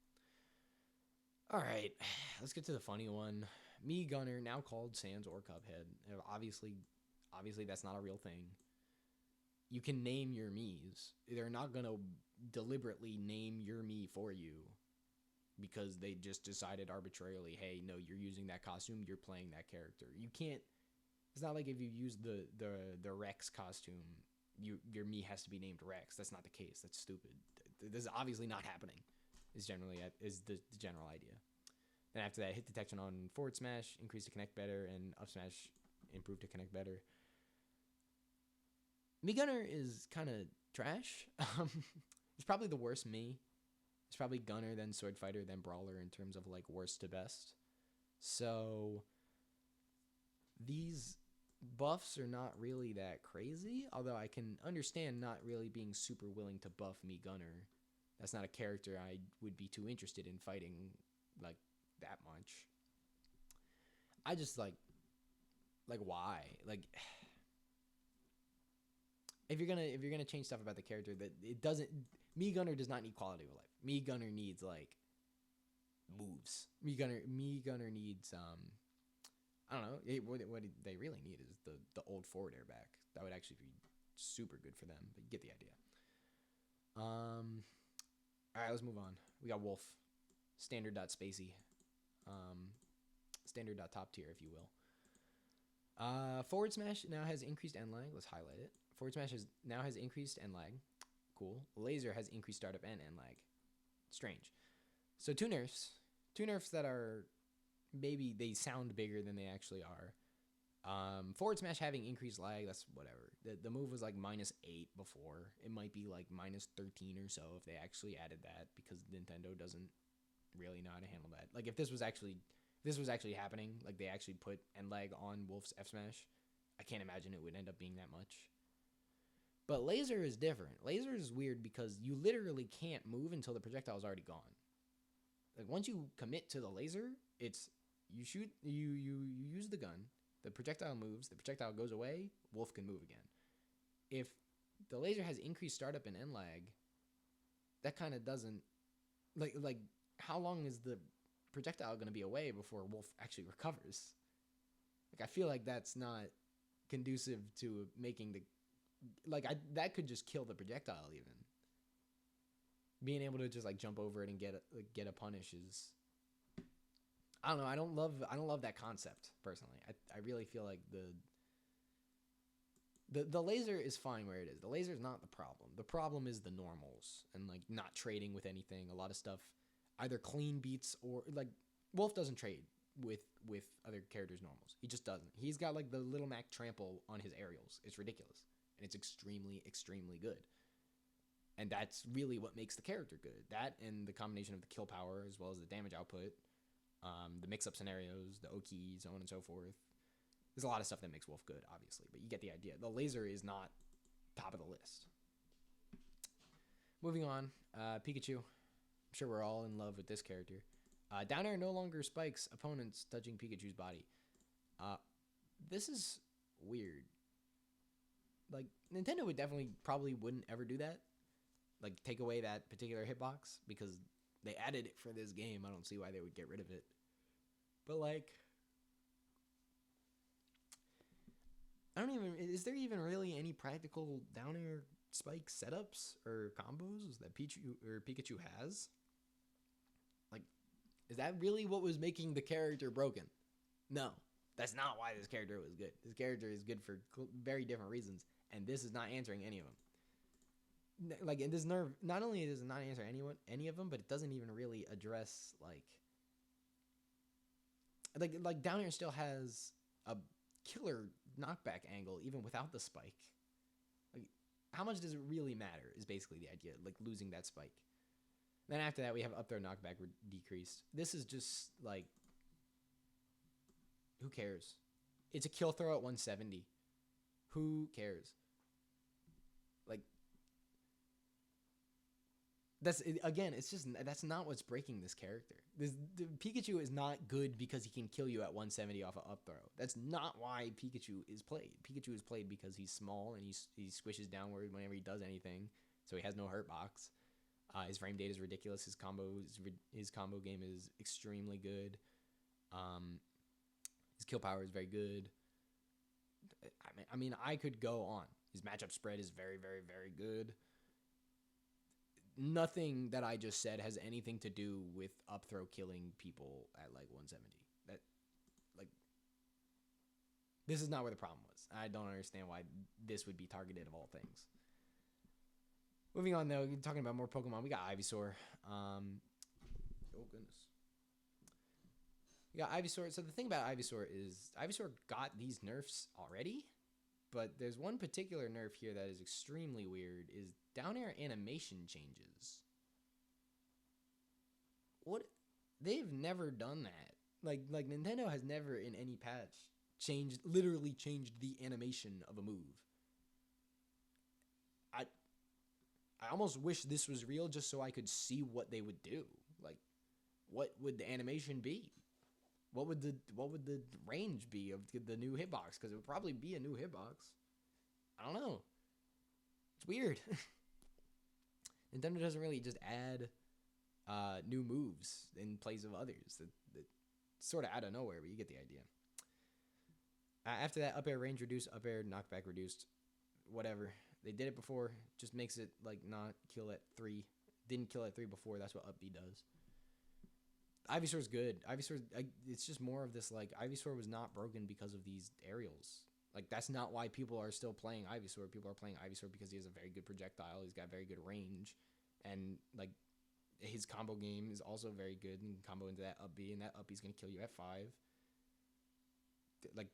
S1: All right, let's get to the funny one. Mii Gunner, now called Sans or Cuphead. Obviously, that's not a real thing. You can name your Miis. They're not going to deliberately name your Mii for you because they just decided arbitrarily, hey, no, you're using that costume, you're playing that character. You can't... It's not like if you use the Rex costume, your Mii has to be named Rex. That's not the case. That's stupid. This is obviously not happening. Is the general idea. Then after that, hit detection on forward smash, increase to connect better, and up smash, improve to connect better. Mii Gunner is kind of trash. It's probably the worst Mii. It's probably Gunner, then Sword Fighter, then Brawler in terms of, like, worst to best. So these buffs are not really that crazy, although I can understand not really being super willing to buff Mii Gunner. That's not a character I would be too interested in fighting, like, that much. I just, like, why? Like, if you're gonna change stuff about the character, that it doesn't... Mii Gunner does not need quality of life. Mii Gunner needs, like, moves. Mii Gunner needs, I don't know. What they really need is the old forward air back. That would actually be super good for them, but you get the idea. All right, let's move on. We got Wolf. Standard.spacey. Standard.top tier, if you will. Forward smash now has increased end lag. Let's highlight it. Forward smash now has increased end lag. Cool. Laser has increased startup and end lag. Strange. So two nerfs that are... maybe they sound bigger than they actually are. Forward smash having increased lag, that's whatever. The move was like -8 before. It might be like -13 or so if they actually added that, because Nintendo doesn't really know how to handle that. Like, if this was actually happening, like they actually put end lag on Wolf's F smash, I can't imagine it would end up being that much. But laser is different. Laser is weird because you literally can't move until the projectile is already gone. Like, once you commit to the laser, it's you shoot, you use the gun, the projectile moves, the projectile goes away, Wolf can move again. If the laser has increased startup and end lag, that kind of doesn't... Like, how long is the projectile going to be away before Wolf actually recovers? Like, I feel like that's not conducive to making the... Like, that could just kill the projectile even. Being able to just like jump over it and get a punish is, I don't know. I don't love that concept personally. I really feel like the laser is fine where it is. The laser is not the problem. The problem is the normals and like not trading with anything. A lot of stuff either clean beats or like Wolf doesn't trade with other characters' normals. He just doesn't. He's got like the Little Mac trample on his aerials. It's ridiculous. And it's extremely, extremely good. And that's really what makes the character good. That and the combination of the kill power as well as the damage output, the mix-up scenarios, the Oki, so on and so forth. There's a lot of stuff that makes Wolf good, obviously, but you get the idea. The laser is not top of the list. Moving on, Pikachu. I'm sure we're all in love with this character. Down air no longer spikes opponents touching Pikachu's body. This is weird. Like, Nintendo would definitely probably wouldn't ever do that. Like, take away that particular hitbox because they added it for this game. I don't see why they would get rid of it. But, like, is there even really any practical down air spike setups or combos that Pikachu has? Like, is that really what was making the character broken? No, that's not why this character was good. This character is good for very different reasons, and this is not answering any of them. Like, in this Nerf, not only does it not answer any of them, but it doesn't even really address like down air still has a killer knockback angle even without the spike. Like, how much does it really matter is basically the idea, like losing that spike. Then after that we have up throw knockback decreased. This is just like, who cares? It's a kill throw at 170. Who cares? Like, that's not what's breaking this character. The Pikachu is not good because he can kill you at 170 off an up throw. That's not why Pikachu is played. Pikachu is played because he's small and he squishes downward whenever he does anything, so he has no hurt box. His frame data is ridiculous. His combo game is extremely good. His kill power is very good. I mean, I could go on. His matchup spread is very, very, very good. Nothing that I just said has anything to do with up throw killing people at like 170. That, like, this is not where the problem was. I don't understand why this would be targeted of all things. Moving on though, talking about more Pokemon, we got Ivysaur. Oh goodness. We got Ivysaur. So the thing about Ivysaur is Ivysaur got these nerfs already, but there's one particular nerf here that is extremely weird, is down air animation changes. What? They've never done that. Like Nintendo has never in any patch literally changed the animation of a move. I almost wish this was real just so I could see what they would do. Like, what would the animation be? What would the range be of the new hitbox? Because it would probably be a new hitbox. I don't know. It's weird. Nintendo doesn't really just add new moves in place of others. That sort of out of nowhere, but you get the idea. After that, up air range reduced, up air knockback reduced, whatever. They did it before. Just makes it like not kill at 3. Didn't kill at 3 before. That's what up B does. Ivysaur's good. It's just more of this, like, Ivysaur was not broken because of these aerials. Like, that's not why people are still playing Ivysaur. People are playing Ivysaur because he has a very good projectile. He's got very good range. And, like, his combo game is also very good. And combo into that up B, and that up B is going to kill you at 5. Like,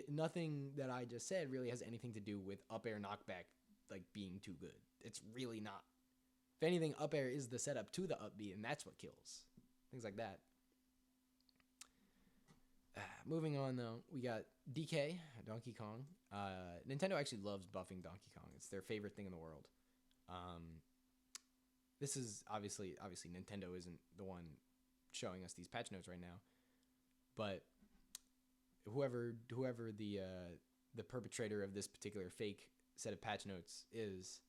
S1: nothing that I just said really has anything to do with up air knockback, like, being too good. It's really not. If anything, up air is the setup to the up B, and that's what kills. Things like that. Moving on, though, we got DK, Donkey Kong. Nintendo actually loves buffing Donkey Kong. It's their favorite thing in the world. This is obviously Nintendo isn't the one showing us these patch notes right now, but whoever the perpetrator of this particular fake set of patch notes is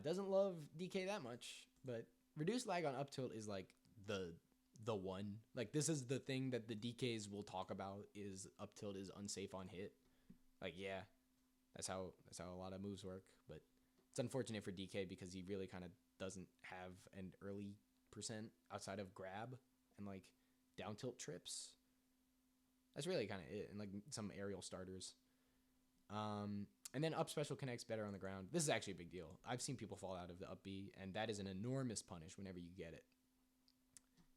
S1: doesn't love DK that much. But reduced lag on up tilt is like the one. Like, this is the thing that the DKs will talk about, is up tilt is unsafe on hit. Like, yeah, that's how a lot of moves work, but It's unfortunate for DK because he really kind of doesn't have an early percent outside of grab and like down tilt trips. That's really kind of it, and like some aerial starters. And then up special connects better on the ground. This is actually a big deal. I've seen people fall out of the up B, and that is an enormous punish whenever you get it.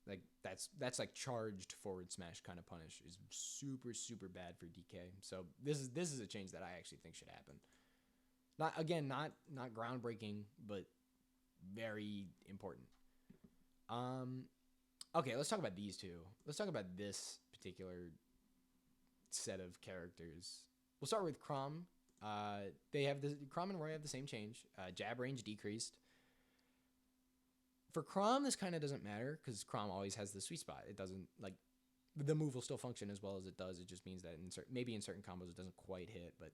S1: Like that's like charged forward smash kind of punish is super super bad for DK. So this is a change that I actually think should happen. Not groundbreaking, but very important. Okay, let's talk about these two. Let's talk about this particular set of characters. We'll start with Chrom. They have Chrom and Roy have the same change. Jab range decreased. For Chrom, this kind of doesn't matter because Chrom always has the sweet spot. It doesn't like the move will still function as well as it does. It just means that maybe in certain combos it doesn't quite hit, but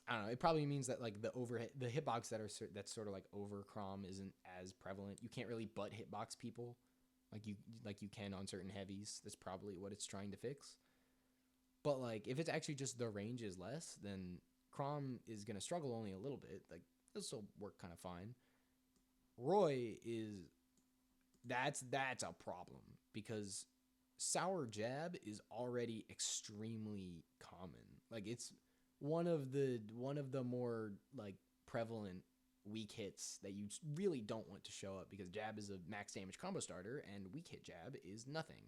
S1: I don't know. It probably means that like the hitbox that's sort of like over Chrom isn't as prevalent. You can't really butt hitbox people like you can on certain heavies. That's probably what it's trying to fix. But like if it's actually just the range is less, then Chrom is gonna struggle only a little bit. Like it'll still work kind of fine. Roy that's a problem because sour jab is already extremely common. Like it's one of the more like prevalent weak hits that you really don't want to show up because jab is a max damage combo starter and weak hit jab is nothing.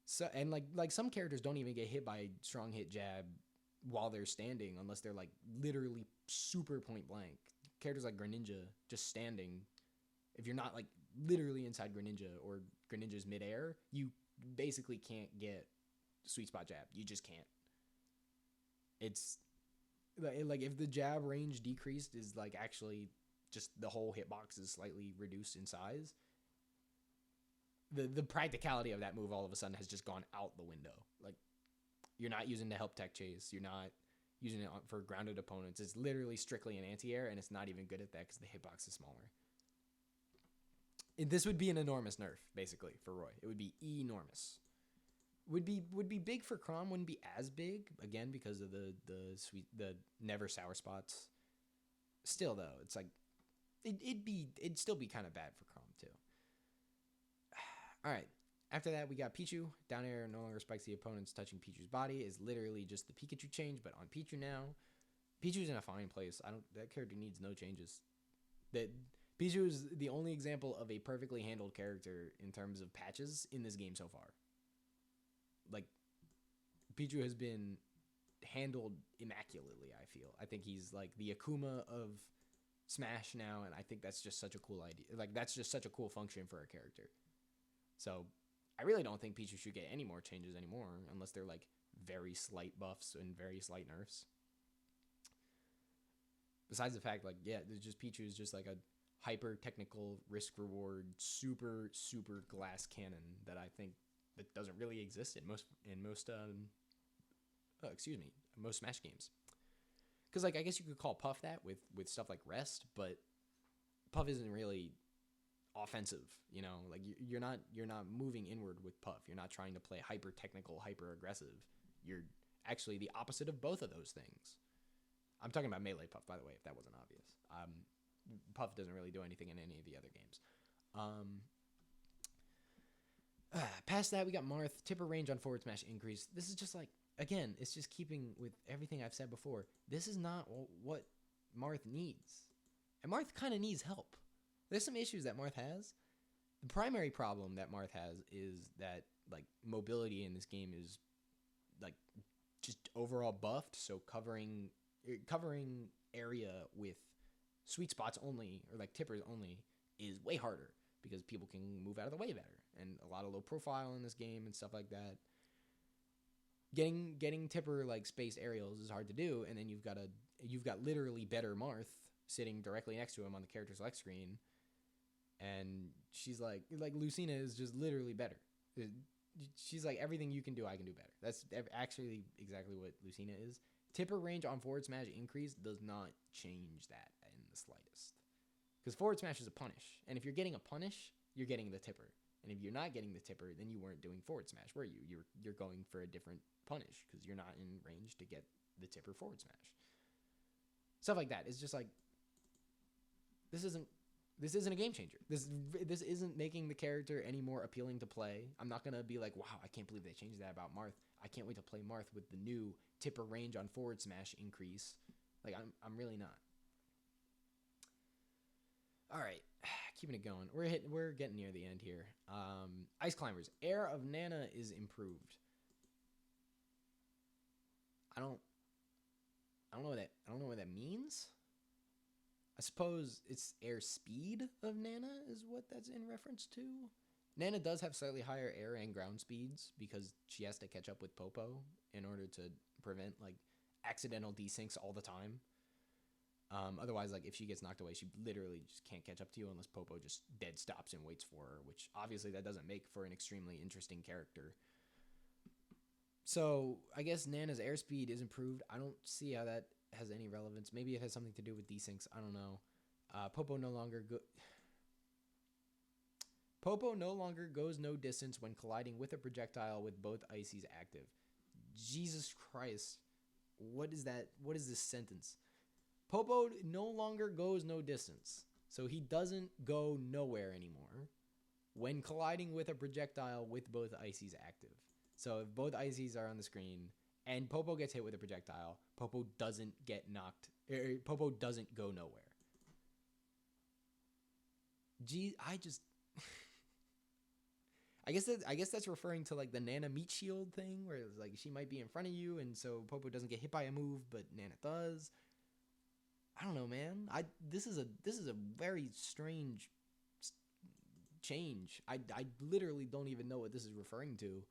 S1: So and like some characters don't even get hit by strong hit jab while they're standing unless they're like literally super point blank. Characters like Greninja just standing, if you're not like literally inside Greninja or Greninja's midair, you basically can't get sweet spot jab. You just can't. It's like if the jab range decreased is like actually just the whole hitbox is slightly reduced in size. The practicality of that move all of a sudden has just gone out the window. Like you're not using the help tech chase. You're not using it for grounded opponents. It's literally strictly an anti-air, and it's not even good at that because the hitbox is smaller. This would be an enormous nerf, basically, for Roy. It would be enormous. Would be big for Chrom. Wouldn't be as big again because of the never sour spots. Still though, it's like it'd still be kind of bad for Chrom too. All right. After that, we got Pichu. Down air no longer spikes the opponent's touching Pichu's body. Is literally just the Pikachu change, but on Pichu now. Pichu's in a fine place. That character needs no changes. Pichu is the only example of a perfectly handled character in terms of patches in this game so far. Like, Pichu has been handled immaculately, I feel. I think he's like the Akuma of Smash now, and I think that's just such a cool idea. Like, that's just such a cool function for a character. So, I really don't think Pichu should get any more changes anymore, unless they're like very slight buffs and very slight nerfs. Besides the fact, like, yeah, there's just Pichu is just like a hyper technical risk reward, super super glass cannon that I think that doesn't really exist in most Smash games. Because like I guess you could call Puff that with stuff like Rest, but Puff isn't really offensive, you know, like you're not moving inward with Puff. You're not trying to play hyper technical, hyper aggressive. You're actually the opposite of both of those things. I'm talking about melee Puff, by the way, if that wasn't obvious. Puff doesn't really do anything in any of the other games. Past that, we got Marth. Tipper range on forward smash increase. This is just like, again, it's just keeping with everything I've said before. This is not what Marth needs. And Marth kind of needs help. There's some issues that Marth has. The primary problem that Marth has is that like mobility in this game is like just overall buffed. So covering area with sweet spots only or like tippers only is way harder because people can move out of the way better, and a lot of low profile in this game and stuff like that. Getting tipper like space aerials is hard to do, and then you've got literally better Marth sitting directly next to him on the character select screen, and she's like Lucina is just literally better. She's like, everything you can do, I can do better. That's actually exactly what Lucina is. Tipper range on forward smash increase does not change that in the slightest. Because forward smash is a punish. And if you're getting a punish, you're getting the tipper. And if you're not getting the tipper, then you weren't doing forward smash, were you? You're going for a different punish because you're not in range to get the tipper forward smash. Stuff like that. It's just like, this isn't a game changer. This isn't making the character any more appealing to play. I'm not gonna be like, wow, I can't believe they changed that about Marth. I can't wait to play Marth with the new tipper range on forward smash increase. Like, I'm really not. All right, keeping it going. We're getting near the end here. Ice Climbers. Air of Nana is improved. I don't know what that means. I suppose it's air speed of Nana is what that's in reference to. Nana does have slightly higher air and ground speeds because she has to catch up with Popo in order to prevent like accidental desyncs all the time. Otherwise, like if she gets knocked away, she literally just can't catch up to you unless Popo just dead stops and waits for her, which obviously that doesn't make for an extremely interesting character. So I guess Nana's airspeed is improved. I don't see how that has any relevance. Maybe it has something to do with desyncs. I don't know. Popo no longer goes no distance when colliding with a projectile with both ices active. Jesus Christ. What is that? What is this sentence? Popo no longer goes no distance. So he doesn't go nowhere anymore when colliding with a projectile with both ices active. So if both ices are on the screen and Popo gets hit with a projectile, Popo doesn't get knocked. Popo doesn't go nowhere. Gee, I guess that's referring to like the Nana meat shield thing, where it's like she might be in front of you, and so Popo doesn't get hit by a move, but Nana does. I don't know, man. This is a very strange change. I literally don't even know what this is referring to.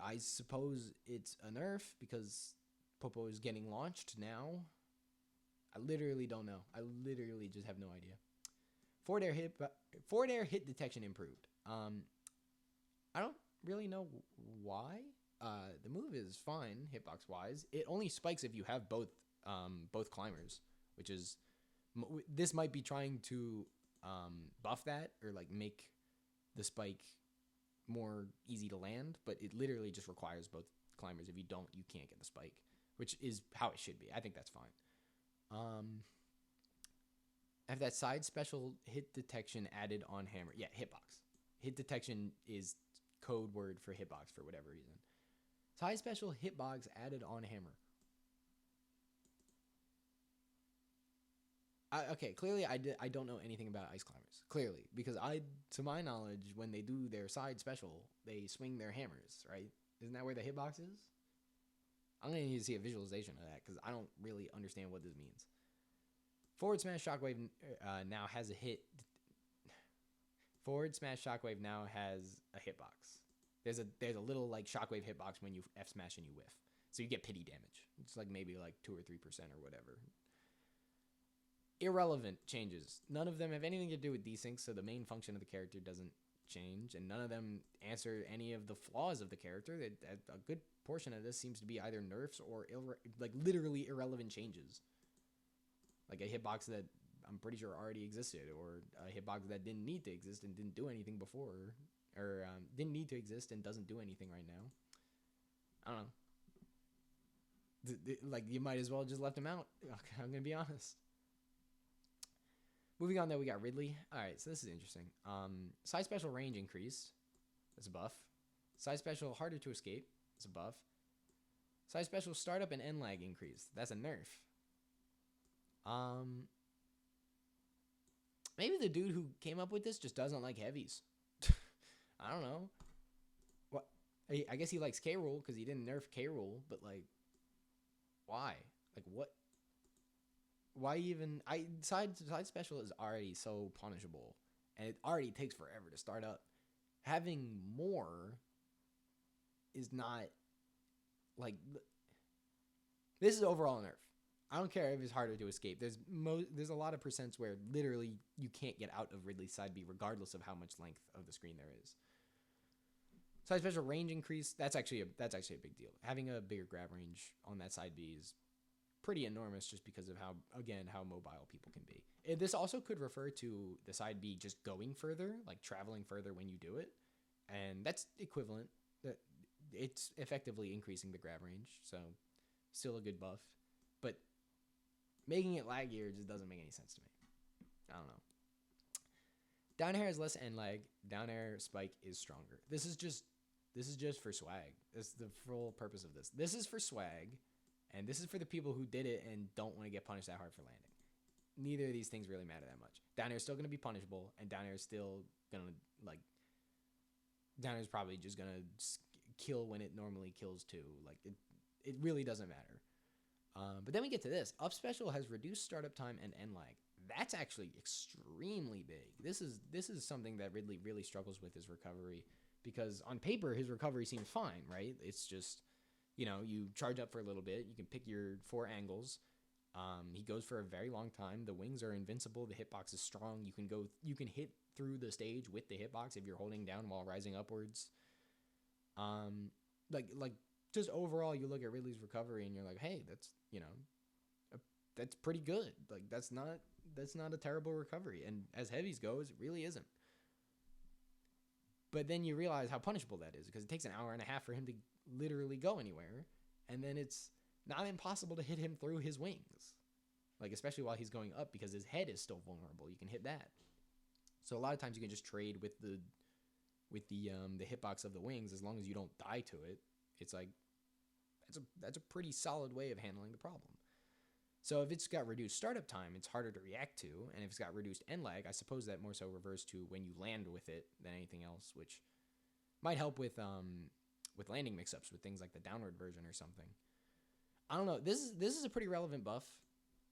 S1: I suppose it's a nerf because Popo is getting launched now. I literally don't know. I literally just have no idea. Forward air hit detection improved. I don't really know why. The move is fine hitbox wise. It only spikes if you have both climbers, which is this might be trying to buff that or like make the spike more easy to land, but it literally just requires both climbers. If you don't, you can't get the spike, which is how it should be. I think that's fine. Have that side special hit detection added on hammer. Yeah, hitbox. Hit detection is code word for hitbox for whatever reason. Side special hitbox added on hammer. Okay, clearly I don't know anything about ice climbers. Clearly, because to my knowledge, when they do their side special, they swing their hammers, right? Isn't that where the hitbox is? I'm gonna need to see a visualization of that because I don't really understand what this means. Forward smash shockwave now has a hit. Forward smash shockwave now has a hitbox. There's a little like shockwave hitbox when you F smash and you whiff, so you get pity damage. It's like maybe like 2 or 3% or whatever. Irrelevant changes. None of them have anything to do with desync, so the main function of the character doesn't change, and none of them answer any of the flaws of the character. A good portion of this seems to be either nerfs or like literally irrelevant changes. Like a hitbox that I'm pretty sure already existed, or a hitbox that didn't need to exist and didn't do anything before, or didn't need to exist and doesn't do anything right now. I don't know. Like, you might as well just left him out. I'm gonna be honest. Moving on, though, we got Ridley. All right, so this is interesting. Side special range increased. That's a buff. Side special harder to escape. That's a buff. Side special startup and end lag increased. That's a nerf. Maybe the dude who came up with this just doesn't like heavies. I don't know. What? I guess he likes K. Rool because he didn't nerf K. Rool, but like, why? Like, what? Why even? Side special is already so punishable, and it already takes forever to start up. Having more is not like. This is overall a nerf. I don't care if it's harder to escape. There's a lot of percents where literally you can't get out of Ridley's side B regardless of how much length of the screen there is. Side special range increase, that's actually a big deal. Having a bigger grab range on that side B is pretty enormous just because of how mobile people can be. This also could refer to the side B just going further, like traveling further when you do it. And that's equivalent. It's effectively increasing the grab range, so still a good buff. But Making it laggier just doesn't make any sense to me. I don't know. Down air has less end lag. Down air spike is stronger. This is just for swag. That's the full purpose of this. This is for swag, and this is for the people who did it and don't want to get punished that hard for landing. Neither of these things really matter that much. Down air is still going to be punishable, and down air is still going to, like, down air is probably just going to kill when it normally kills too. Like, it really doesn't matter. But then we get to this. Up special has reduced startup time and end lag. That's actually extremely big. This is something that Ridley really struggles with, his recovery, because on paper his recovery seems fine, right? It's just, you charge up for a little bit. You can pick your 4 angles. He goes for a very long time. The wings are invincible. The hitbox is strong. You can hit through the stage with the hitbox if you're holding down while rising upwards. Like just overall, you look at Ridley's recovery and you're like, hey, that's pretty good. Like that's not a terrible recovery. And as heavies goes, it really isn't. But then you realize how punishable that is, because it takes an hour and a half for him to literally go anywhere, and then it's not impossible to hit him through his wings, like especially while he's going up, because his head is still vulnerable. You can hit that. So a lot of times you can just trade with the hitbox of the wings, as long as you don't die to it. It's like that's a pretty solid way of handling the problem. So if it's got reduced startup time, it's harder to react to, and if it's got reduced end lag, I suppose that more so refers to when you land with it than anything else, which might help with landing mix-ups with things like the downward version or something. I don't know. This is a pretty relevant buff,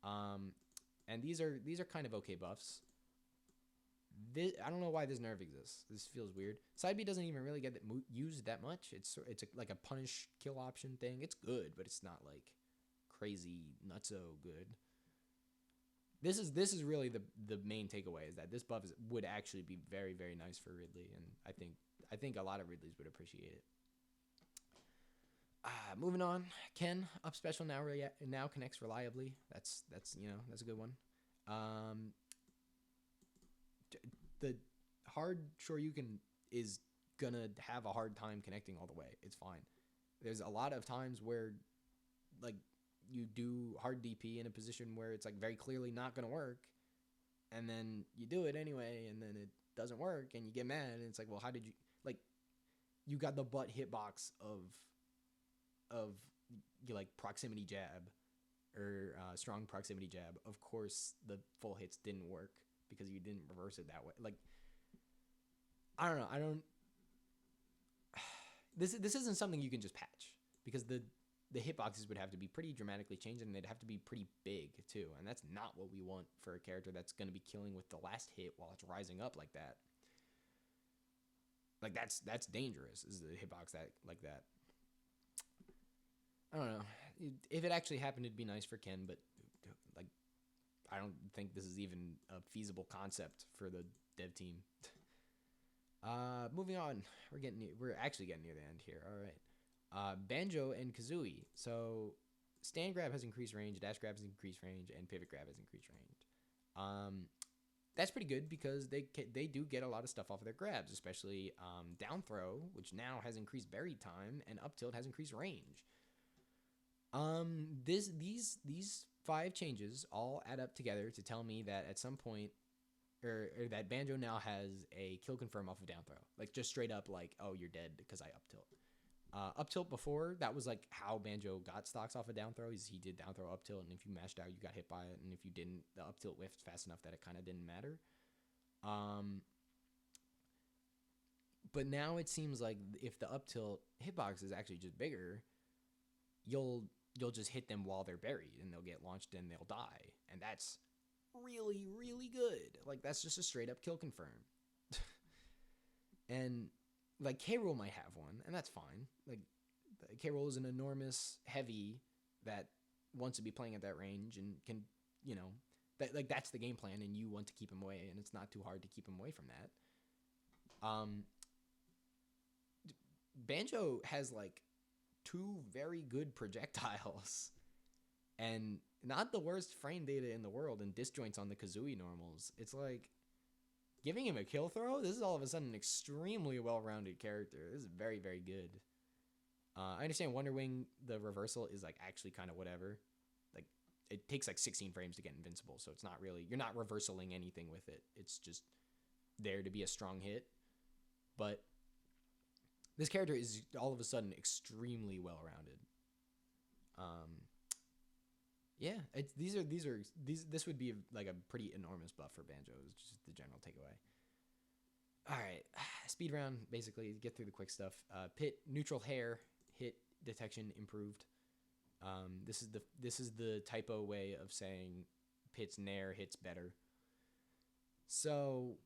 S1: and these are kind of okay buffs. I don't know why this nerf exists. This feels weird. Side B doesn't even really get used that much. It's like a punish kill option thing. It's good, but it's not like crazy nutso good. This is really the main takeaway, is that this buff would actually be very, very nice for Ridley, and I think a lot of Ridleys would appreciate it. Moving on, Ken up special now connects reliably. That's a good one. The hard Shoryuken is gonna have a hard time connecting all the way. It's fine. There's a lot of times where, like, you do hard DP in a position where it's like very clearly not gonna work, and then you do it anyway, and then it doesn't work, and you get mad, and it's like, well, how did you, like, you got the butt hitbox of like proximity jab or strong proximity jab. Of course the full hits didn't work because you didn't reverse it that way. Like, I don't know. This isn't something you can just patch, because the hitboxes would have to be pretty dramatically changed, and they'd have to be pretty big too, and that's not what we want for a character that's going to be killing with the last hit while it's rising up like that. Like, that's dangerous, is the hitbox that like that. I don't know. If it actually happened, it'd be nice for Ken, but like, I don't think this is even a feasible concept for the dev team. Moving on, we're actually getting near the end here. All right. Banjo and Kazooie. So stand grab has increased range, dash grab has increased range, and pivot grab has increased range. That's pretty good, because they do get a lot of stuff off of their grabs, especially down throw, which now has increased berry time, and up tilt has increased range. These 5 changes all add up together to tell me that at some point, or that Banjo now has a kill confirm off of down throw. Like, just straight up, like, oh, you're dead because I up tilt. Up tilt before, that was like how Banjo got stocks off of down throw. He did down throw up tilt, and if you mashed out, you got hit by it, and if you didn't, the up tilt whiffed fast enough that it kind of didn't matter. But now it seems like if the up tilt hitbox is actually just bigger, you'll just hit them while they're buried, and they'll get launched and they'll die, and that's really, really good. Like, that's just a straight up kill confirm. And like, K-Rool might have one, and that's fine. Like, K-Rool is an enormous heavy that wants to be playing at that range and can, that's the game plan, and you want to keep him away, and it's not too hard to keep him away from that. Banjo has like 2 very good projectiles, and not the worst frame data in the world, and disjoints on the Kazooie normals. It's like, giving him a kill throw, this is all of a sudden an extremely well-rounded character. This is very, very good. I understand Wonder Wing, the reversal is like actually kind of whatever. Like, it takes like 16 frames to get invincible, so it's not really, you're not reversaling anything with it. It's just there to be a strong hit. But this character is all of a sudden extremely well rounded. Yeah, this would be like a pretty enormous buff for Banjo. Is just the general takeaway. All right, speed round, basically get through the quick stuff. Pit neutral hair hit detection improved. This is the typo way of saying Pit's Nair hits better. So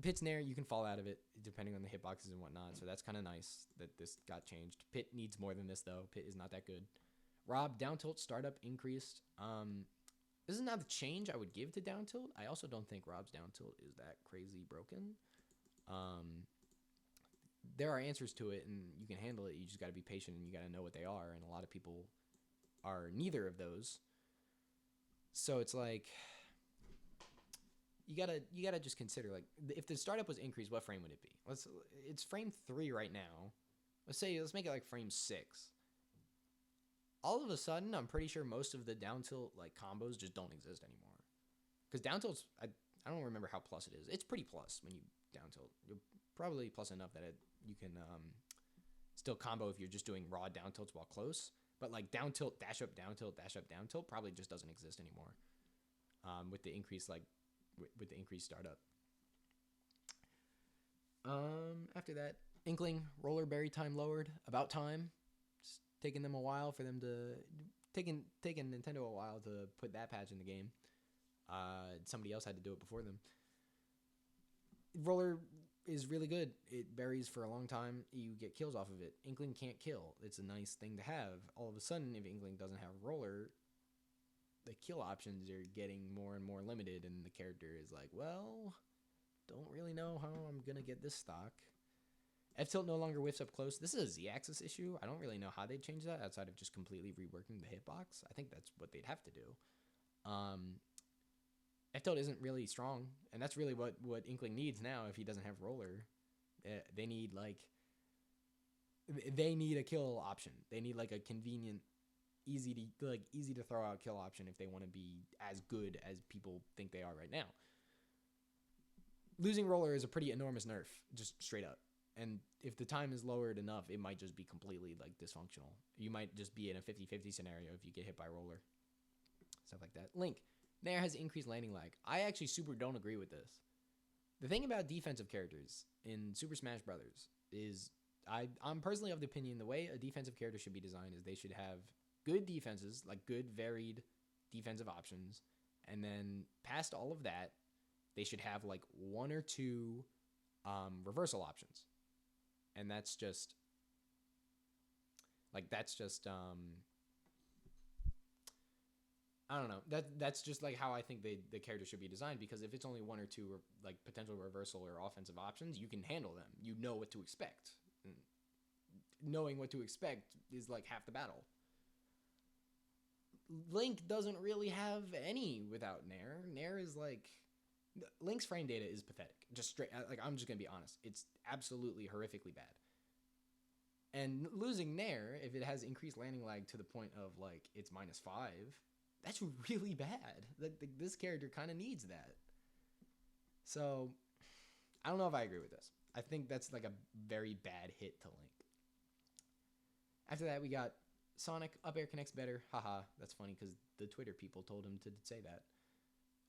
S1: Pit's Nair, you can fall out of it depending on the hitboxes and whatnot. So that's kind of nice that this got changed. Pit needs more than this though. Pit is not that good. Rob, down tilt startup increased. This is not the change I would give to down tilt. I also don't think Rob's down tilt is that crazy broken. There are answers to it and you can handle it. You just got to be patient and you got to know what they are. And a lot of people are neither of those. So it's like, you gotta just consider, like, if the startup was increased, what frame would it be? It's frame 3 right now. Let's make it like frame 6. All of a sudden, I'm pretty sure most of the down tilt like combos just don't exist anymore. Because down tilt's, I don't remember how plus it is. It's pretty plus when you down tilt. You're probably plus enough that you can still combo if you're just doing raw down tilts while close. But like down tilt, dash up, down tilt, dash up, down tilt probably just doesn't exist anymore. With the increase with the increased startup. After that, Inkling roller berry time lowered. About time. It's taking them a while for them to taking Nintendo a while to put that patch in the game. Somebody else had to do it before them. Roller is really good. It berries for a long time. You get kills off of it. Inkling can't kill. It's a nice thing to have. All of a sudden, if Inkling doesn't have roller, the kill options are getting more and more limited, and the character is like, well, don't really know how I'm gonna get this stock. F-tilt no longer whiffs up close. This is a Z-axis issue. I don't really know how they'd change that outside of just completely reworking the hitbox. I think that's what they'd have to do. F-tilt isn't really strong, and that's really what Inkling needs now if he doesn't have roller. They need a kill option. They need like a convenient, easy to throw out kill option if they want to be as good as people think they are right now. Losing roller is a pretty enormous nerf, just straight up. And if the time is lowered enough, it might just be completely like dysfunctional. You might just be in a 50-50 scenario if you get hit by roller. Stuff like that. Link. Nair has increased landing lag. I actually super don't agree with this. The thing about defensive characters in Super Smash Brothers is I'm personally of the opinion the way a defensive character should be designed is they should have good defenses, like good varied defensive options, and then past all of that, they should have like 1 or 2 reversal options. And that's just I don't know. That's just like how I think the character should be designed, because if it's only 1 or 2 like potential reversal or offensive options, you can handle them. You know what to expect. And knowing what to expect is like half the battle. Link doesn't really have any without Nair. Nair is like, Link's frame data is pathetic. Just straight, like, I'm just gonna be honest. It's absolutely horrifically bad. And losing Nair, if it has increased landing lag to the point of like it's -5, that's really bad. This character kind of needs that. So I don't know if I agree with this. I think that's like a very bad hit to Link. After that, we got Sonic up air connects better. Haha, that's funny because the Twitter people told him to say that.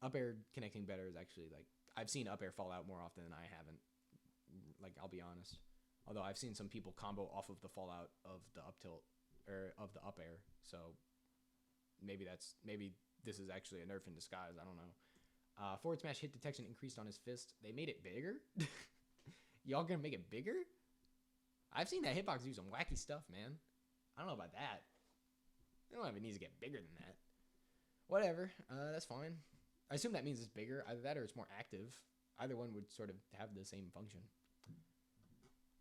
S1: Up air connecting better is actually like, I've seen up air fall out more often than I haven't. Like, I'll be honest. Although I've seen some people combo off of the fallout of the up tilt or of the up air. So maybe this is actually a nerf in disguise. I don't know. Forward smash hit detection increased on his fist. They made it bigger. Y'all gonna make it bigger? I've seen that hitbox do some wacky stuff, man. I don't know about that. I don't know if it needs to get bigger than that. Whatever. That's fine. I assume that means it's bigger. Either that or it's more active. Either one would sort of have the same function.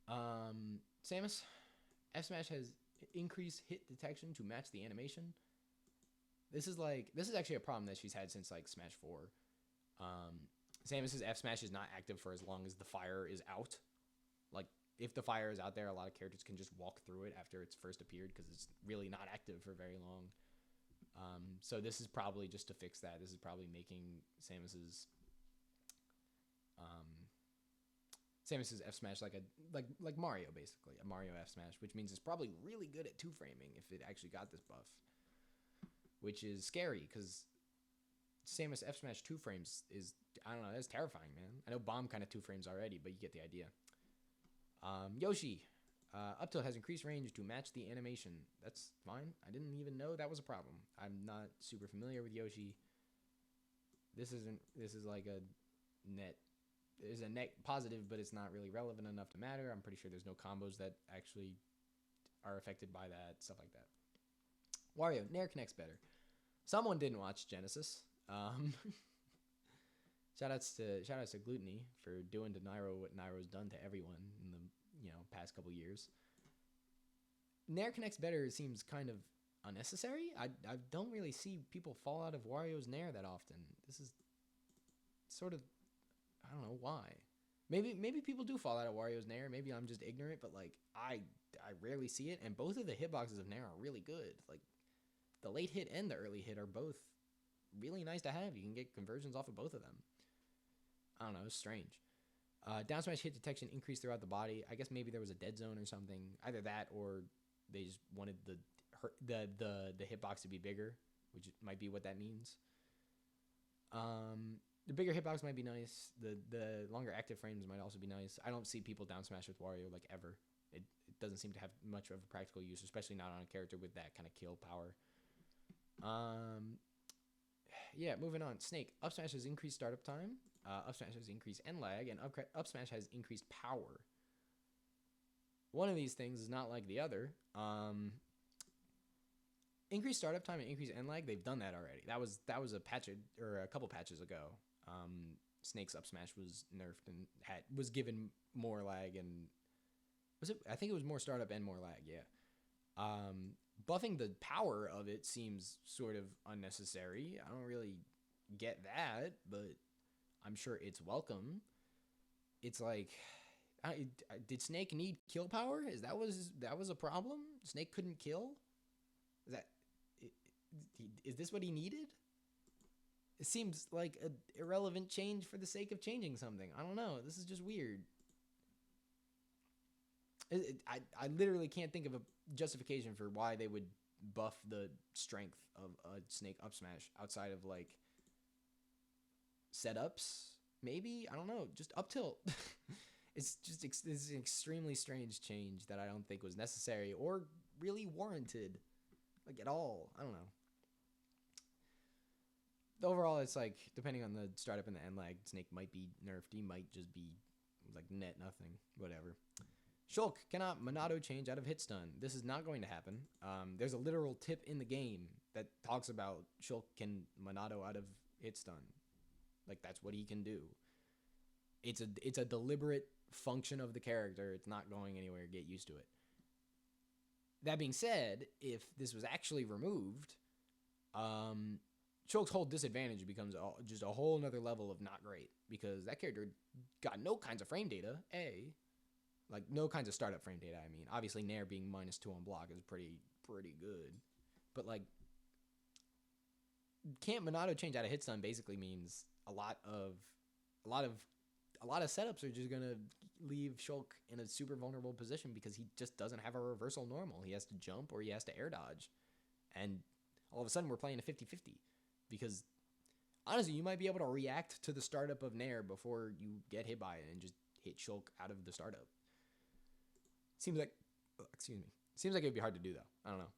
S1: Samus, F Smash has increased hit detection to match the animation. This is actually a problem that she's had since like Smash 4. Samus's F Smash is not active for as long as the fire is out. Like, if the fire is out there, a lot of characters can just walk through it after it's first appeared because it's really not active for very long. So this is probably just to fix that. This is probably making Samus's Samus's F smash like Mario, basically a Mario F smash, which means it's probably really good at two framing if it actually got this buff, which is scary because Samus F smash two frames is, I don't know, that's terrifying, man. I know bomb kind of two frames already, but you get the idea. Yoshi, up tilt has increased range to match the animation. That's fine. I didn't even know that was a problem. I'm not super familiar with Yoshi. This is like a net. There's a net positive, but it's not really relevant enough to matter. I'm pretty sure there's no combos that actually are affected by that, stuff like that. Wario, Nair connects better. Someone didn't watch Genesis. Shoutouts to Gluttony for doing to Nairo what Nairo's done to everyone in the past couple years. Nair connects better seems kind of unnecessary. I don't really see people fall out of Wario's Nair that often. This is sort of, I don't know why. Maybe people do fall out of Wario's Nair. Maybe I'm just ignorant, but like I rarely see it. And both of the hitboxes of Nair are really good. Like the late hit and the early hit are both really nice to have. You can get conversions off of both of them. I don't know, it's strange. Down smash hit detection increased throughout the body. I guess maybe there was a dead zone or something. Either that or they just wanted the hitbox to be bigger, which might be what that means. The bigger hitbox might be nice. The longer active frames might also be nice. I don't see people down smash with Wario like ever. It doesn't seem to have much of a practical use, especially not on a character with that kind of kill power. Yeah, moving on. Snake, up smash has increased startup time. Up smash has increased end lag, and up smash has increased power. One of these things is not like the other. Increased startup time and increased end lag, they've done that already. That was a patch or a couple patches ago. Snake's up smash was nerfed and was given more lag, and I think it was more startup and more lag. Yeah. Buffing the power of it seems sort of unnecessary. I don't really get that, but I'm sure it's welcome. It's like, did Snake need kill power? That was a problem? Snake couldn't kill? Is this what he needed? It seems like an irrelevant change for the sake of changing something. I don't know. This is just weird. I literally can't think of a justification for why they would buff the strength of a Snake up smash outside of like setups. Maybe, I don't know, just up tilt. It's an extremely strange change that I don't think was necessary or really warranted, like at all. I don't know. Overall, it's like depending on the startup and the end lag, Snake might be nerfed. He might just be like net nothing, whatever. Shulk cannot Monado change out of hit stun. This is not going to happen. There's a literal tip in the game that talks about Shulk can Monado out of hit stun. Like that's what he can do. It's a deliberate function of the character. It's not going anywhere. Get used to it. That being said, if this was actually removed, Shulk's whole disadvantage becomes just a whole nother level of not great because that character got no kinds of frame data. Like no kinds of startup frame data. I mean, obviously Nair being -2 on block is pretty good, but like can't Monado change out of hit stun basically means a lot of setups are just gonna leave Shulk in a super vulnerable position because he just doesn't have a reversal normal. He has to jump or he has to air dodge, and all of a sudden we're playing a 50-50 because honestly you might be able to react to the startup of Nair before you get hit by it and just hit Shulk out of the startup. Seems like it'd be hard to do though. I don't know.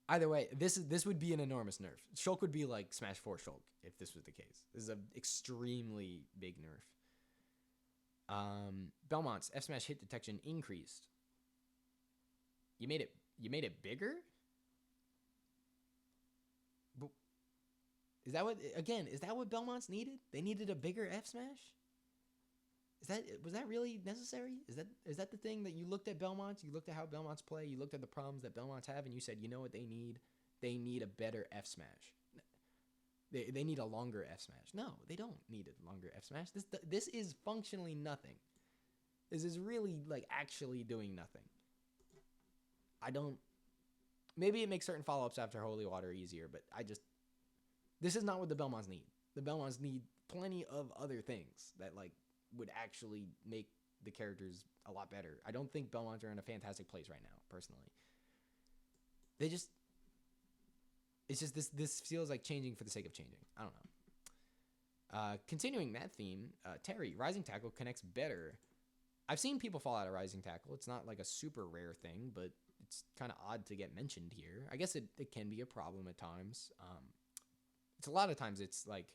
S1: Either way, this would be an enormous nerf. Shulk would be like Smash 4 Shulk if this was the case. This is an extremely big nerf. Belmont's F smash hit detection increased. You made it bigger? But is that what Belmont's needed? They needed a bigger F smash? Was that really necessary? Is that the thing that you looked at Belmont's, you looked at how Belmont's play, you looked at the problems that Belmont's have, and you said, you know what they need? They need a better F smash. They need a longer F smash. No, they don't need a longer F smash. This is functionally nothing. This is really like actually doing nothing. Maybe it makes certain follow-ups after Holy Water easier, but this is not what the Belmonts need. The Belmonts need plenty of other things that like would actually make the characters a lot better. I don't think Belmonts are in a fantastic place right now, personally. It's just this feels like changing for the sake of changing. I don't know. Continuing that theme, Terry, Rising Tackle connects better. I've seen people fall out of Rising Tackle. It's not like a super rare thing, but it's kind of odd to get mentioned here. I guess it can be a problem at times. It's a lot of times it's like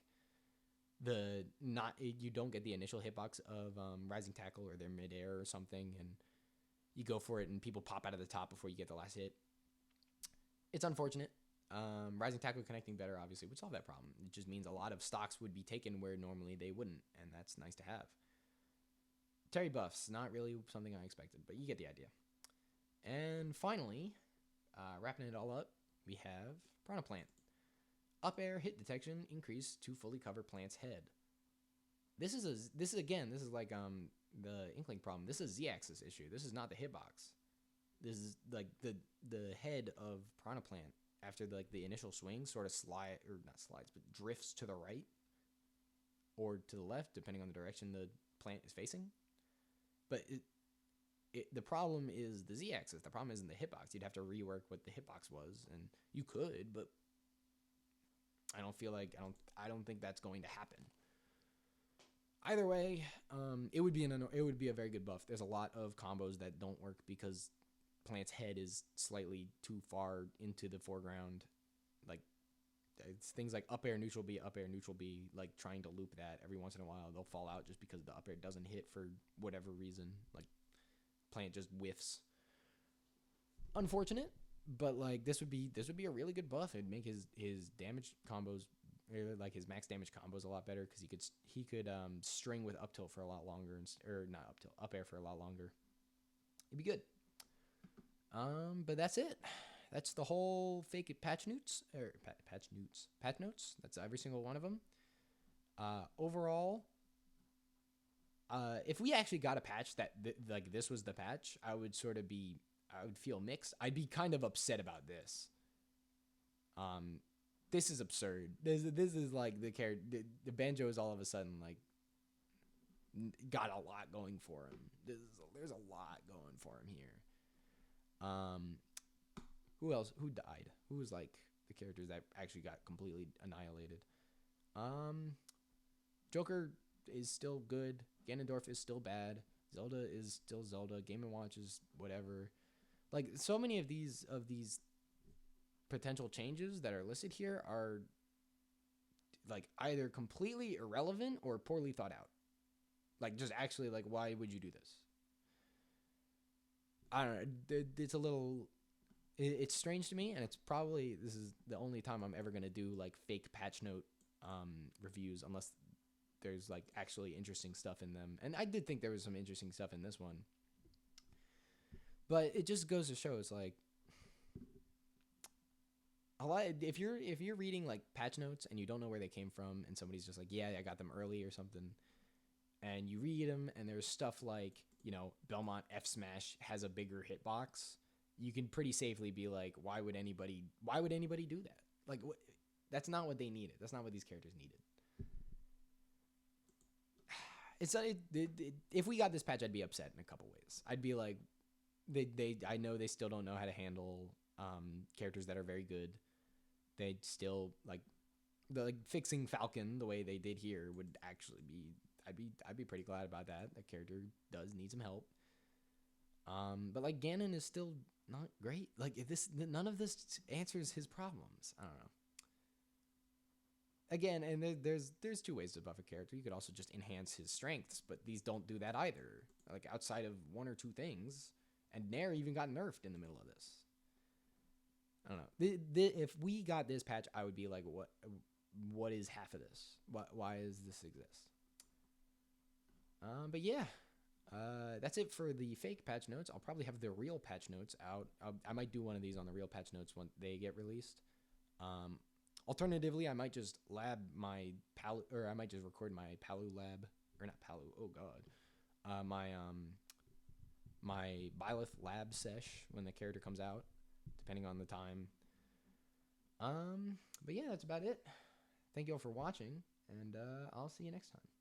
S1: you don't get the initial hitbox of Rising Tackle, or they're midair or something, and you go for it and people pop out of the top before you get the last hit. It's unfortunate. Rising Tackle connecting better obviously would solve that problem. It just means a lot of stocks would be taken where normally they wouldn't, and that's nice to have. Terry buffs, not really something I expected, but you get the idea. And finally, wrapping it all up, we have Piranha Plant. Up air hit detection increased to fully cover Plant's head. This is like the Inkling problem. This is a Z-axis issue. This is not the hitbox. This is like the head of Piranha Plant after the initial swing sort of drifts to the right or to the left depending on the direction the plant is facing. But the problem is the Z-axis. The problem isn't the hitbox. You'd have to rework what the hitbox was, and you could, but I don't think that's going to happen. Either way, it would be a very good buff. There's a lot of combos that don't work because Plant's head is slightly too far into the foreground. Like it's things like up air, neutral B, like trying to loop that every once in a while, they'll fall out just because the up air doesn't hit for whatever reason. Like Plant just whiffs. Unfortunate, but like this would be a really good buff. It'd make his damage combos, like his max damage combos, a lot better because he could string with up tilt for a lot longer, or not up tilt, up air for a lot longer. It'd be good. But that's it. That's the whole fake patch notes. That's every single one of them. Overall, if we actually got a patch that like this was the patch, I would feel mixed. I'd be kind of upset about this. This is absurd. This is like the Banjo is all of a sudden like got a lot going for him. There's a lot going for him here. Who else? Who died? Who was like the characters that actually got completely annihilated? Joker is still good. Ganondorf is still bad. Zelda is still Zelda. Game & Watch is whatever. Like so many of these potential changes that are listed here are like either completely irrelevant or poorly thought out. Like just actually like, why would you do this? I don't know. It's a little. It's strange to me, and this is the only time I'm ever gonna do like fake patch note reviews, unless there's like actually interesting stuff in them. And I did think there was some interesting stuff in this one, but it just goes to show it's like a lot. If you're reading like patch notes and you don't know where they came from, and somebody's just like, yeah, I got them early or something, and you read them, and there's stuff like, you know, Belmont F Smash has a bigger hitbox, you can pretty safely be like, why would anybody do that? Like, that's not what they needed. That's not what these characters needed. If we got this patch, I'd be upset in a couple ways. I'd be like, I know they still don't know how to handle characters that are very good. They'd still like fixing Falcon the way they did here would actually be. I'd be pretty glad about that. That character does need some help. But like Ganon is still not great. Like none of this answers his problems. I don't know. Again, and there's two ways to buff a character. You could also just enhance his strengths, but these don't do that either. Like outside of one or two things, and Nair even got nerfed in the middle of this. I don't know. If we got this patch, I would be like, what is half of this? Why does this exist? But yeah, that's it for the fake patch notes. I'll probably have the real patch notes out. I might do one of these on the real patch notes when they get released. Alternatively, I might just I might just record my Palu lab, or not Palu. Oh God, my Byleth lab sesh when the character comes out depending on the time. But yeah, that's about it. Thank you all for watching, and I'll see you next time.